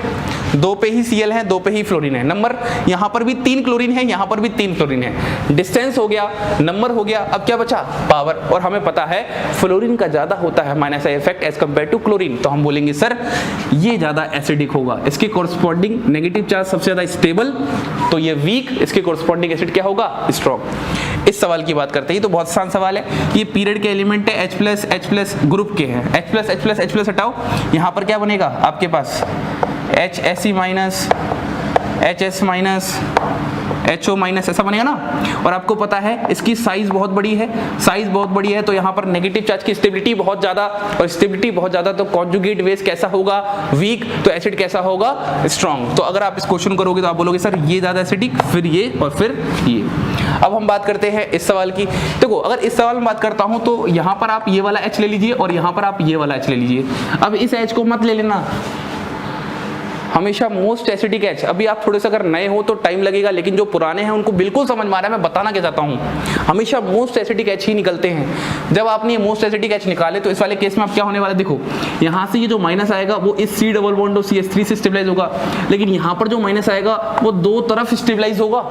2 पे ही Cl है, 2 पे ही फ्लोरीन है। नंबर यहाँ पर भी 3 क्लोरीन है, यहाँ पर भी 3 क्लोरीन है। डिस्टेंस हो गया, नंबर हो गया, अब क्या बचा? पावर। और हमें पता है फ्लोरीन का ज्यादा होता है minus effect as compared to chlorine, तो हम बोलेंगे सर ये ज्यादा एसिडिक होगा। इसके कोरस्पॉन्डिंग नेगेटिव चार्ज सबसे ज्यादा स्टेबल, तो ये वीक, इसके कोरस्पॉन्डिंग एसिड क्या होगा? स्ट्रॉन्ग। इस सवाल की बात करते हैं, तो बहुत आसान सवाल है। ये पीरियड के एलिमेंट है, H+ ग्रुप के हैं। H+ हटाओ, यहाँ पर क्या बनेगा आपके पास? HSE minus, HS minus, HO minus, ऐसा बनेगा ना। और आपको पता है इसकी साइज बहुत बड़ी है, तो यहाँ पर नेगेटिव चार्ज की स्टेबिलिटी बहुत ज्यादा, और स्टेबिलिटी बहुत ज्यादा तो कॉन्जुगेट बेस कैसा होगा? वीक। तो एसिड कैसा होगा? स्ट्रॉन्ग। तो अगर आप इस क्वेश्चन करोगे तो आप बोलोगे सर ये ज्यादा एसिडिक, फिर ये और फिर ये। अब हम बात करते हैं इस सवाल की। देखो अगर इस सवाल में बात करता हूं तो यहाँ पर आप ये वाला H ले लीजिए और यहाँ पर आप ये वाला H ले लीजिए। अब इस H को मत ले लेना, हमेशा मोस्ट एसिडिक H। अभी आप थोड़े से अगर नए हो तो टाइम लगेगा, लेकिन जो पुराने हैं उनको बिल्कुल समझ में आ रहा है मैं बताना क्या चाहता हूँ। हमेशा मोस्ट एसिडिक H ही निकलते हैं। जब आपने ये मोस्ट एसिडिक H निकाले तो इस वाले केस में आप क्या होने वाला है? देखो यहाँ से ये जो माइनस आएगा वो इस C डबल बॉन्ड और CH3 से स्टेबलाइज होगा, लेकिन यहाँ पर जो माइनस आएगा वो दो तरफ स्टेबलाइज होगा।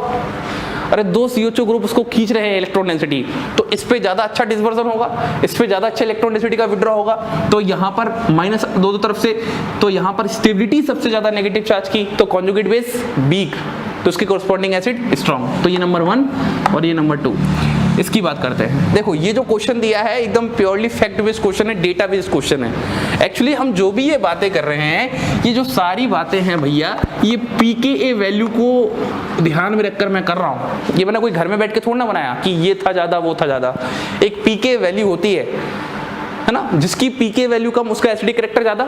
अरे 2 CH2 ग्रुप उसको खींच रहे हैं इलेक्ट्रॉन डेंसिटी, तो इस पे ज्यादा अच्छा डिस्पर्सन होगा, इस पे ज्यादा अच्छा इलेक्ट्रॉन डेंसिटी का विड्रॉ होगा। तो यहाँ पर माइनस दो तरफ से, तो यहाँ पर स्टेबिलिटी सबसे ज्यादा नेगेटिव चार्ज की, तो कॉन्जुगेट बेस वीक, तो उसकी कोरस्पॉन्डिंग एसिड स्ट्रॉन्ग। तो ये नंबर 1 और ये नंबर 2। इसकी बात करते हैं। देखो ये जो क्वेश्चन दिया है एकदम प्योरली फैक्ट बेस्ड क्वेश्चन है, डेटा बेस्ड क्वेश्चन है। एक्चुअली हम जो भी ये बातें कर रहे हैं, ये जो सारी बातें हैं भैया, ये pKa वैल्यू को ध्यान में रखकर मैं कर रहा हूँ। ये मैंने कोई घर में बैठ के थोड़ा ना बनाया कि ये था ज्यादा वो था ज्यादा। एक pKa वैल्यू होती है ना, जिसकी pKa वैल्यू कम उसका एसिडिक कैरेक्टर ज्यादा,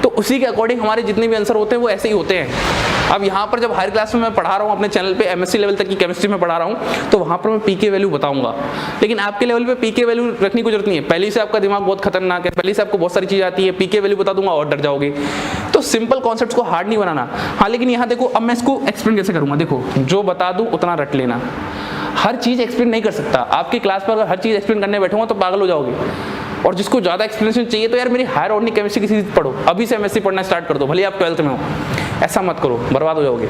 तो उसी के अकॉर्डिंग हमारे जितने भी आंसर होते हैं वो ऐसे ही होते हैं। अब यहाँ पर जब हायर क्लास में मैं पढ़ा रहा हूँ अपने चैनल पे, MSc लेवल तक की केमिस्ट्री में पढ़ा रहा हूँ, तो वहाँ पर मैं pKa वैल्यू बताऊंगा, लेकिन आपके लेवल पे pKa वैल्यू रखने की जरूरत नहीं है। पहले से आपका दिमाग बहुत खतरनाक है, पहले से आपको बहुत सारी चीजें आती है, pKa वैल्यू बता दूंगा और डर जाओगे। तो सिंपल कॉन्सेप्ट्स को हार्ड नहीं बनाना। हाँ लेकिन यहाँ देखो, अब मैं इसको एक्सप्लेन कैसे करूंगा। देखो जो बता दूं उतना रट लेना, हर चीज एक्सप्लेन नहीं कर सकता। आपकी क्लास पर अगर हर चीज एक्सप्लेन करने बैठूंगा तो पागल हो जाओगे। और जिसको ज्यादा एक्सप्लेनेशन चाहिए तो यार मेरी हायर ऑर्गेनिक केमिस्ट्री की सीरीज पढ़ो, अभी से MSc पढ़ना स्टार्ट कर दो, भले आप 12th में हो। ऐसा मत करो, बर्बाद हो जाओगे।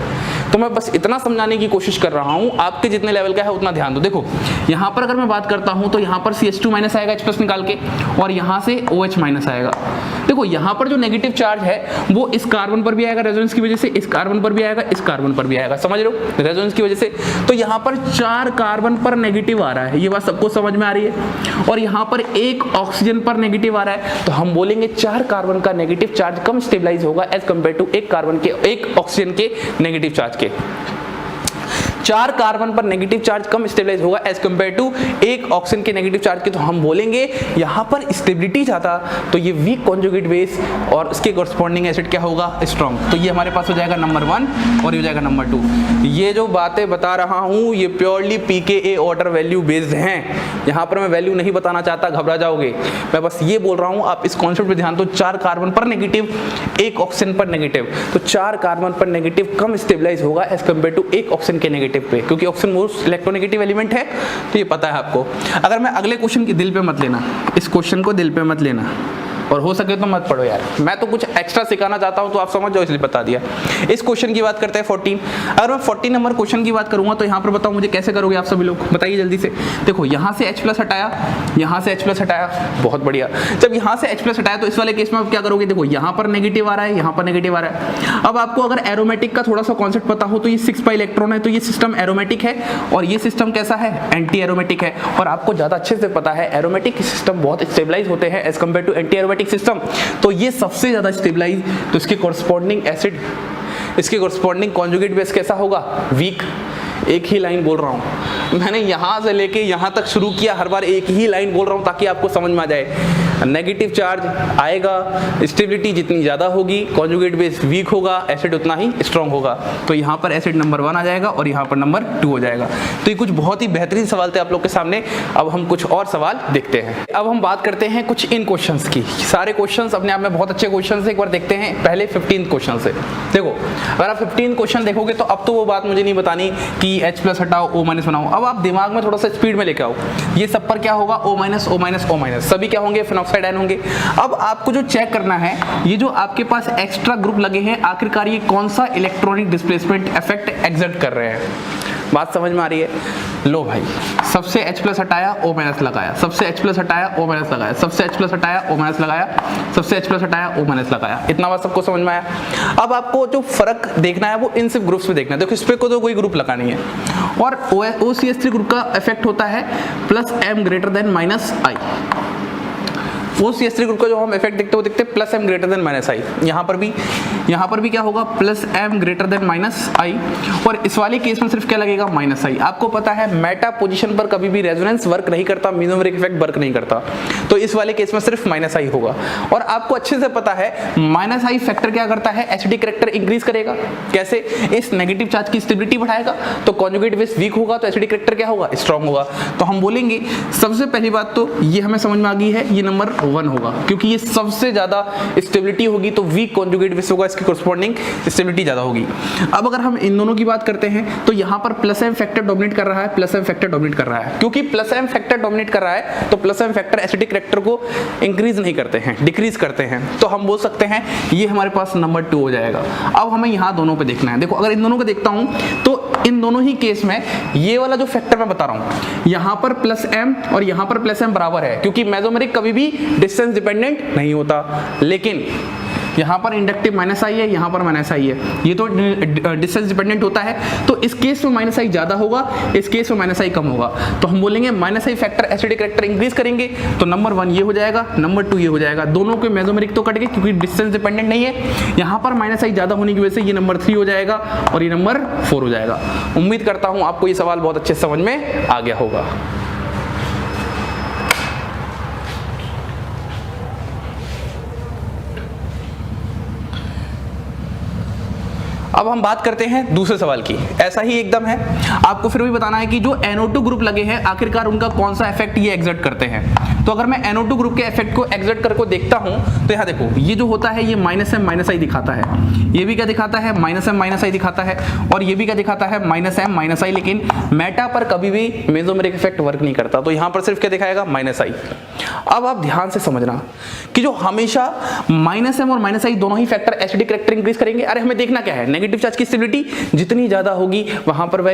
तो मैं बस इतना समझाने की कोशिश कर रहा हूँ, आपके जितने लेवल का है उतना ध्यान दो। देखो यहाँ पर अगर मैं बात करता हूँ तो यहाँ पर CH2 माइनस आएगा H+ निकाल के, और यहाँ से OH माइनस आएगा। देखो यहाँ पर जो नेगेटिव चार्ज है वो इस कार्बन पर भी आएगा रेजोनेंस की वजह से, इस कार्बन पर भी आएगा, इस कार्बन पर भी आएगा, समझ रहे हो, रेजोनेंस की वजह से। तो यहाँ पर 4 कार्बन पर नेगेटिव आ रहा है, ये बात सबको समझ में आ रही है। और यहाँ पर 1 ऑक्सीजन पर नेगेटिव आ रहा है, तो हम बोलेंगे 4 कार्बन का नेगेटिव चार्ज कम स्टेबलाइज होगा एज कम्पेयर टू 1 ऑक्सीजन के नेगेटिव चार्ज के। 4 कार्बन पर नेगेटिव चार्ज कम स्टेबलाइज होगा एज कम्पेयर टू 1 ऑक्सीजन के नेगेटिव चार्ज के, तो हम बोलेंगे यहाँ पर स्टेबिलिटी ज्यादा, तो ये वीक कॉन्जुगेट बेस और उसके कोरस्पॉन्डिंग एसिड क्या होगा? स्ट्रॉन्ग। तो ये हमारे पास हो जाएगा नंबर 1 और ये हो जाएगा नंबर 2। ये जो बातें बता रहा हूँ ये purely pKa order value based हैं। यहाँ पर मैं वैल्यू नहीं बताना चाहता, घबरा जाओगे। मैं बस ये बोल रहा हूँ आप इस कॉन्सेप्ट पे ध्यान दो। 4 कार्बन पर नेगेटिव, 1 ऑक्सीजन पर नेगेटिव, तो 4 कार्बन पर नेगेटिव कम स्टेबलाइज होगा एज कम्पेयर टू 1 ऑक्सीजन के नेगेटिव पे, क्योंकि ऑक्सीजन मोस्ट इलेक्ट्रोनेगेटिव एलिमेंट है, तो ये पता है आपको। अगर मैं अगले क्वेश्चन की दिल पे मत लेना, इस क्वेश्चन को दिल पे मत लेना, और हो सके तो मत पढ़ो यार, मैं तो कुछ एक्स्ट्रा सिखाना चाहता हूं तो आप समझ जाओ इसलिए बता दिया। इस क्वेश्चन की बात करते हैं 14। अगर मैं 14 नंबर क्वेश्चन की बात करूंगा तो यहाँ पर बताओ मुझे कैसे करोगे आप सभी लोग, बताइए जल्दी से। देखो यहाँ से H+ हटाया, यहाँ से H+ हटाया, बहुत बढ़िया। जब यहाँ से H+ हटाया तो इस वाले केस में आप क्या करोगे? देखो यहाँ पर नेगेटिव आ रहा है, यहाँ पर नेगेटिव आ रहा है। अब आपको अगर एरोमेटिक का थोड़ा सा कॉन्सेप्ट पता हो तो ये 6 पाई इलेक्ट्रॉन है, तो ये सिस्टम एरोमेटिक है, और ये सिस्टम कैसा है? एंटी एरोमेटिक है। और आपको ज्यादा अच्छे से पता है एरोमेटिक सिस्टम बहुत स्टेबलाइज होते हैं as compared to anti aromatic system, तो ये सबसे ज्यादा स्टेबलाइज, तो इसके कोरस्पॉन्डिंग एसिड, इसके कोरस्पॉन्डिंग कॉन्जुगेट बेस कैसा होगा? वीक। एक ही लाइन बोल रहा हूं मैंने, यहां से लेके यहां तक शुरू किया, हर बार एक ही लाइन बोल रहा हूं ताकि आपको समझ में आ जाए। नेगेटिव चार्ज आएगा, स्टेबिलिटी जितनी ज़्यादा होगी, कॉन्जुगेट बेस वीक होगा, एसिड उतना ही स्ट्रॉन्ग होगा। तो यहाँ पर एसिड नंबर 1 आ जाएगा और यहाँ पर नंबर 2 हो जाएगा। तो ये कुछ बहुत ही बेहतरीन सवाल थे आप लोग के सामने। अब हम कुछ और सवाल देखते हैं। अब हम बात करते हैं कुछ इन क्वेश्चंस की। सारे क्वेश्चंस अपने आप में बहुत अच्छे क्वेश्चंस हैं। एक बार देखते हैं पहले 15 क्वेश्चन से। देखो अगर आप 15 क्वेश्चन देखोगे तो अब तो वो बात मुझे नहीं बतानी कि H+ हटाओ O- बनाओ। अब आप दिमाग में थोड़ा सा स्पीड में लेके आओ। ये सब पर क्या होगा? O-, O-, O-, सभी क्या होंगे? फिनॉक्साइड आयन होंगे। अब आपको जो चेक करना है, ये जो आपके पास एक्स्ट्रा ग्रुप लगे हैं, आखिरकार ये कौन सा इलेक्ट्रॉनिक डिस्प्लेसमेंट इफेक्ट एग्जर्ट कर रहे हैं। बात समझ में आ रही है? लो भाई, सबसे H+ हटाया, O- लगाया, सबसे H+ हटाया, O- लगाया, सबसे H+ हटाया, O- लगाया, सबसे H+ हटाया, O- लगाया। इतना बात सबको समझ में आया? अब आपको जो फर्क देखना है वो इन सब ग्रुप्स में देखना है। देखो इस पे को तो कोई ग्रुप लगा नहीं है और OCH3 ग्रुप का इफेक्ट होता है +M - I। OCH3 ग्रुप का जो हम इफेक्ट देखते हैं वो देखते हैं +M - I। यहाँ पर भी क्या होगा? +M - I। और इस वाले केस में सिर्फ क्या लगेगा? -I। आपको पता है मेटा पोजीशन पर कभी भी रेजोनेंस वर्क नहीं करता, मेसोमेरिक इफेक्ट वर्क नहीं करता। तो इस वाले केस में सिर्फ -I होगा। और आपको अच्छे से पता है -I फैक्टर क्या करता है? एसिडिक करैक्टर इंक्रीज करेगा। कैसे? इस नेगेटिव चार्ज की स्टेबिलिटी बढ़ाएगा, तो कॉन्जुगेट बेस वीक होगा तो एसिडिक करैक्टर क्या होगा? स्ट्रॉन्ग होगा। तो हम बोलेंगे सबसे पहली बात तो ये हमें समझ में आ गई है, ये नंबर 1 होगा, क्योंकि ये सबसे ज्यादा स्टेबिलिटी होगी तो वीक कॉन्जुगेट बेस होगा, इसकी कोरस्पॉन्डिंग स्टेबिलिटी ज्यादा होगी। अब अगर हम इन दोनों की बात करते हैं तो यहाँ पर +M फैक्टर डोमिनेट कर रहा है, +M फैक्टर डोमिनेट कर रहा है। क्योंकि +M फैक्टर डोमिनेट कर रहा है तो +M फैक्टर एसिडिक करैक्टर को इंक्रीज नहीं करते हैं, डिक्रीज करते हैं। तो हम बोल सकते हैं ये हमारे पास नंबर 2 हो जाएगा। अब हमें यहाँ दोनों पे देखना है। देखो अगर इन दोनों को देखता हूँ तो इन दोनों ही केस में ये वाला जो फैक्टर मैं बता रहा हूँ, यहाँ पर +M और यहाँ पर +M बराबर है, क्योंकि मेसोमेरिक कभी भी डिस्टेंस डिपेंडेंट नहीं होता। लेकिन यहाँ पर इंडक्टिव -I है, यहाँ पर -I है, ये तो डिस्टेंस डिपेंडेंट होता है। तो इस केस में -I ज्यादा होगा, इस केस में -I कम होगा। तो हम बोलेंगे -I factor acidic character increase करेंगे तो नंबर 1 ये हो जाएगा, नंबर 2 ये हो जाएगा। दोनों के मेसोमेरिक तो कट गए क्योंकि डिस्टेंस डिपेंडेंट नहीं है। यहाँ पर -I ज्यादा होने की वजह से ये नंबर 3 हो जाएगा और ये नंबर 4 हो जाएगा। उम्मीद करता हूँ आपको ये सवाल बहुत अच्छे समझ में आ गया होगा। अब हम बात करते हैं दूसरे सवाल की। ऐसा ही एकदम है, आपको फिर भी बताना है कि जो NO2 ग्रुप लगे हैं आखिरकार उनका कौन सा इफेक्ट ये एग्जर्ट करते हैं। तो अगर मैं NO2 ग्रुप के इफेक्ट को एग्जर्ट करके देखता हूं तो यहाँ देखो ये जो होता है ये -M - I दिखाता है, ये भी क्या दिखाता है? -M - I दिखाता है, और ये भी क्या दिखाता है? -M - I। लेकिन मेटा पर कभी भी मेसोमेरिक इफेक्ट वर्क नहीं करता, तो यहाँ पर सिर्फ क्या दिखाएगा? -I। अब आप ध्यान से समझना कि जो हमेशा -M और -I दोनों ही फैक्टर एसिडिक करैक्टर इंक्रीज करेंगे। अरे हमें देखना क्या है? नेगेटिव चार्ज की स्टेबिलिटी जितनी ज्यादा होगी वहां पर वह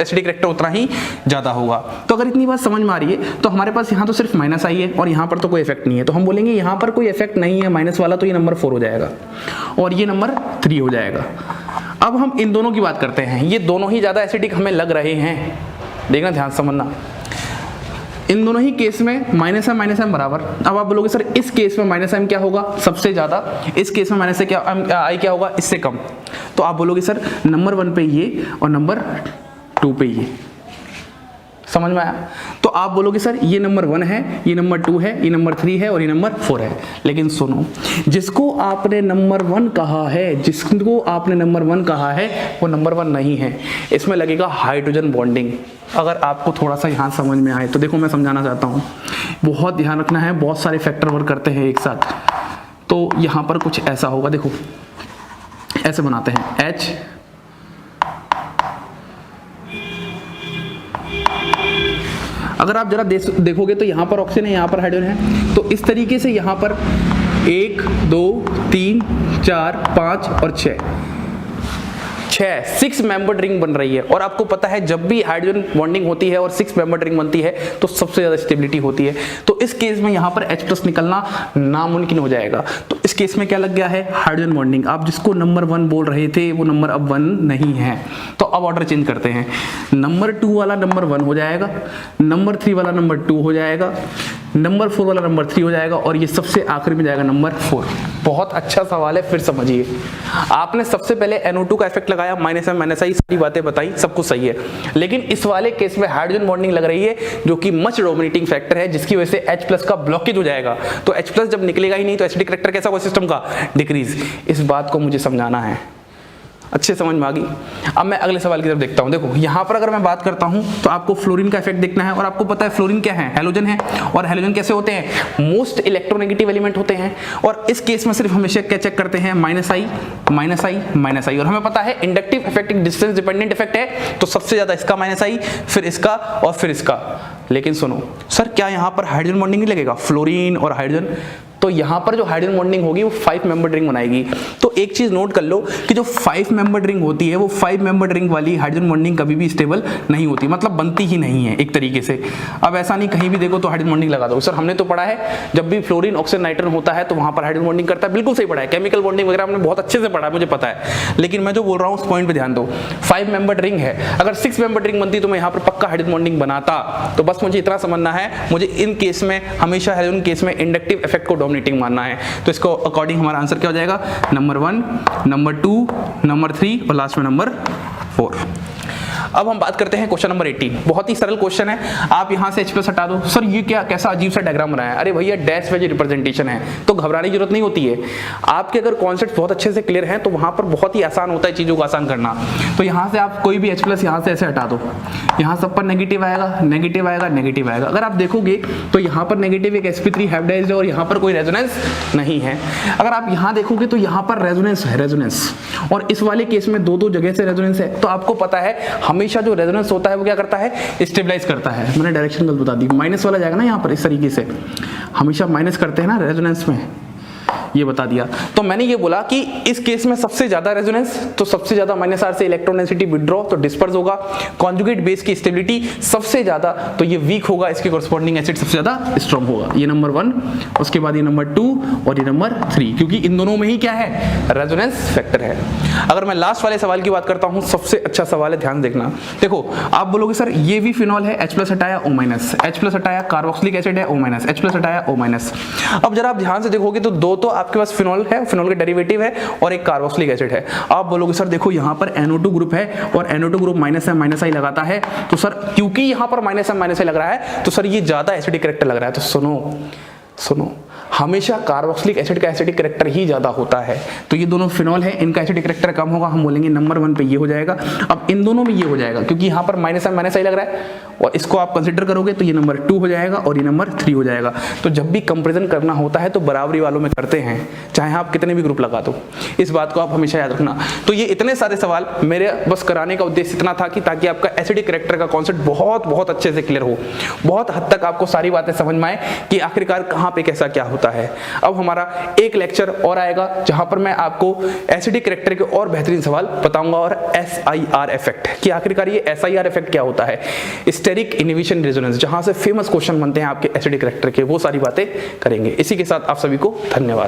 एसिडिक करैक्टर उतना ही ज्यादा होगा। तो अगर इतनी बात समझ में आ रही है तो हमारे पास यहाँ तो सिर्फ -I है और यहाँ पर तो कोई इफेक्ट नहीं है। तो हम बोलेंगे यहाँ पर कोई इफेक्ट नहीं है माइनस वाला, तो ये नंबर 4 हो जाएगा और ये नंबर 3 हो जाएगा। अब हम इन दोनों की बात करते हैं। ये दोनों ही ज्यादा एसिडिक हमें लग रहे हैं, देखना ध्यान समझना। इन दोनों ही केस में -M बराबर। अब आप बोलोगे सर इस केस में -M क्या होगा? सबसे ज्यादा। इस केस में -I क्या होगा? इससे कम। तो आप बोलोगे सर नंबर 1 पे ये और नंबर 2 पे ये। समझ में आया? तो आप बोलोगे सर ये नंबर 1 है, ये नंबर 2 है, ये नंबर 3 है और ये नंबर 4 है। लेकिन सुनो, जिसको आपने नंबर 1 कहा है वो नंबर 1 नहीं है। इसमें लगेगा हाइड्रोजन बॉन्डिंग। अगर आपको थोड़ा सा यहाँ समझ में आए तो देखो मैं समझाना चाहता हूँ, बहुत ध्यान रखना है, बहुत सारे फैक्टर वर्क करते हैं एक साथ। तो यहाँ पर कुछ ऐसा होगा, देखो ऐसे बनाते हैं H अगर आप जरा देखोगे तो यहाँ पर ऑक्सीजन है, यहाँ पर हाइड्रोजन है। तो इस तरीके से यहाँ पर 1 2 3 4 5 और 6 मेंबर्ड रिंग बन रही है। और आपको पता है जब भी हाइड्रोजन बॉन्डिंग होती है और 6 मेंबर्ड रिंग बनती है तो सबसे ज्यादा स्टेबिलिटी होती है। तो इस केस में यहाँ पर H+ निकलना नामुमकिन हो जाएगा। तो इस केस में क्या लग गया है? Hydrogen bonding. आप जिसको नंबर 1 बोल रहे थे वो नंबर अब 1 नहीं है। तो अब ऑर्डर चेंज करते हैं, नंबर 2 वाला नंबर 1 हो जाएगा, नंबर 3 वाला नंबर 2 हो जाएगा, नंबर 4 वाला नंबर 3 हो जाएगा और ये सबसे आखिरी में जाएगा नंबर 4। बहुत अच्छा सवाल है, फिर समझिए। आपने सबसे पहले NO2 का इफेक्ट लगाया, -M -I सारी बातें बताई, सब कुछ सही है, लेकिन इस वाले केस में हाइड्रोजन बॉन्डिंग लग रही है जो कि मच डोमिनेटिंग फैक्टर है, जिसकी वजह से H+ का ब्लॉकेज हो जाएगा। तो H+ जब निकलेगा ही नहीं तो एसिडिक कैरेक्टर कैसा होगा सिस्टम का? डिक्रीज। इस बात को मुझे समझाना है, अच्छे समझ में आ गई। अब मैं अगले सवाल की तरफ देखता हूं। देखो यहां पर अगर मैं बात करता हूं तो आपको फ्लोरीन का इफेक्ट देखना है, और आपको पता है फ्लोरीन क्या है? हैलोजन है, और हैलोजन कैसे होते हैं? मोस्ट इलेक्ट्रोनेगेटिव एलिमेंट होते हैं, और इस केस में सिर्फ हमेशा क्या चेक करते हैं? -I, और हमें पता है इंडक्टिव इफेक्ट एक डिस्टेंस डिपेंडेंट इफेक्ट है, तो सबसे ज्यादा इसका -I, फिर इसका और फिर इसका। लेकिन सुनो सर, क्या यहां पर हाइड्रोजन बॉन्डिंग नहीं लगेगा? फ्लोरीन और हाइड्रोजन, तो यहां पर जो हाइड्रोजन बॉन्डिंग होगी वो 5 मेंबर्ड रिंग बनाएगी। तो एक चीज नोट कर लो कि जो 5 मेंबर्ड रिंग होती है वो 5 मेंबर्ड रिंग वाली हाइड्रोजन बॉन्डिंग कभी भी स्टेबल नहीं होती, मतलब बनती ही नहीं है एक तरीके से। अब ऐसा नहीं कहीं भी देखो तो हाइड्रोजन बॉन्डिंग लगा दो। सर हमने तो पढ़ा है जब भी फ्लोरीन ऑक्सीजन नाइट्रोजन होता है तो वहां पर हाइड्रोजन बॉन्डिंग करता है, बिल्कुल सही पढ़ा है, केमिकल बॉन्डिंग वगैरह हमने बहुत अच्छे से पढ़ा है, मुझे पता है। लेकिन मैं जो बोल रहा हूं उस पॉइंट पे ध्यान दो, 5 मेंबर्ड रिंग है, अगर 6 मेंबर्ड रिंग बनती तो मैं यहां पर पक्का हाइड्रोजन बॉन्डिंग बनाता। तो बस मुझे इतना समझना है, मुझे इन केस में हमेशा हाइड्रोजन केस में इंडक्टिव इफेक्ट को डोमिनेटिंग मानना है। तो इसको अकॉर्डिंग हमारा आंसर क्या हो जाएगा? नंबर 1, नंबर 2, नंबर 3 और लास्ट में नंबर 4। अब हम बात करते हैं क्वेश्चन नंबर 18। बहुत ही सरल क्वेश्चन है, आप यहां से H+ हटा दो। सर ये क्या कैसा अजीब सा डायग्राम बनाया है? अरे भैया डैश वेज रिप्रेजेंटेशन है, तो घबराने की जरूरत नहीं होती है। आपके अगर कॉन्सेप्ट बहुत अच्छे से क्लियर हैं तो वहां पर बहुत ही आसान होता है चीजों को आसान करना। तो यहां से आप कोई भी H+ यहां से ऐसे हटा दो, यहां सब पर नेगेटिव आएगा, नेगेटिव आएगा, नेगेटिव आएगा। अगर आप देखोगे तो यहां पर नेगेटिव एक sp3 हाइब्रिडाइज्ड है और यहां पर कोई रेजोनेंस नहीं है। अगर आप यहां देखोगे तो यहां पर रेजोनेंस है, रेजोनेंस, और इस वाले केस में दो जगह से रेजोनेंस है। तो आपको पता है हमेशा जो रेजोनेंस होता है वो क्या करता है? स्टेबलाइज करता है। मैंने डायरेक्शन गलत बता दी, माइनस वाला जाएगा ना यहाँ पर, इस तरीके से हमेशा माइनस करते हैं ना रेजोनेंस में, ये बता दिया। तो मैंने ये बोला कि इस केस में सबसे ज्यादा रेजोनेंस, तो सबसे ज्यादा -R से इलेक्ट्रॉन डेंसिटी विड्रॉ, तो डिस्पर्स होगा। कॉन्जुगेट बेस की स्टेबिलिटी सबसे ज्यादा, तो ये वीक होगा, इसके कॉरस्पॉन्डिंग एसिड सबसे ज्यादा स्ट्रॉन्ग होगा। ये नंबर 1, उसके बाद ये नंबर 2 और ये नंबर 3, क्योंकि इन दोनों में ही क्या है? रेजोनेंस फैक्टर है। अगर मैं लास्ट वाले सवाल की बात करता हूं, सबसे अच्छा सवाल है, ध्यान देखना। देखो आप बोलोगे सर ये भी फिनॉल है, H+ हटाया O-, H+ हटाया, कार्बोक्सिलिक एसिड है O-, H+ हटाया O-। अब जरा आप ध्यान से देखोगे तो दो तो आपके पास फिनॉल है, फिनॉल के डेरिवेटिव है, और एक कार्बोक्सिलिक एसिड है। आप बोलोगे सर देखो यहाँ पर NO2 ग्रुप है और NO2 ग्रुप -M -I लगाता है, तो सर क्योंकि यहाँ पर -M -I लग रहा है तो सर ये ज्यादा एसिडिक कैरेक्टर लग रहा है। तो सुनो हमेशा कार्बोक्सिलिक एसिड का एसिडिक कैरेक्टर ही ज्यादा होता है। तो ये दोनों फिनॉल है, इनका एसिडिक कैरेक्टर कम होगा, हम बोलेंगे नंबर 1 पे ये हो जाएगा। अब इन दोनों में ये हो जाएगा क्योंकि यहाँ पर -M -I लग रहा है, और इसको आप कंसीडर करोगे तो ये नंबर 2 हो जाएगा और ये नंबर 3 हो जाएगा। तो जब भी कंपेरिजन करना होता है तो बराबरी वालों में करते हैं, चाहे आप कितने भी ग्रुप लगा दो, इस बात को आप हमेशा याद रखना। तो ये इतने सारे सवाल मेरे बस कराने का उद्देश्य इतना था कि ताकि आपका एसिडिक कैरेक्टर का कॉन्सेप्ट बहुत अच्छे से क्लियर हो, बहुत हद तक आपको सारी बातें समझ में आए कि आखिरकार कहाँ पे कैसा क्या होता है। अब हमारा एक लेक्चर और आएगा जहां पर मैं आपको एसिडिक कैरेक्टर के और बेहतरीन सवाल बताऊंगा, और SIR इफेक्ट कि आखिरकार ये SIR इफेक्ट क्या होता है, स्टेरिक इनहिबिशन रेजोनेंस, जहां से फेमस क्वेश्चन बनते हैं आपके एसिडिक कैरेक्टर के, वो सारी बातें करेंगे। इसी के साथ आप सभी को धन्यवाद।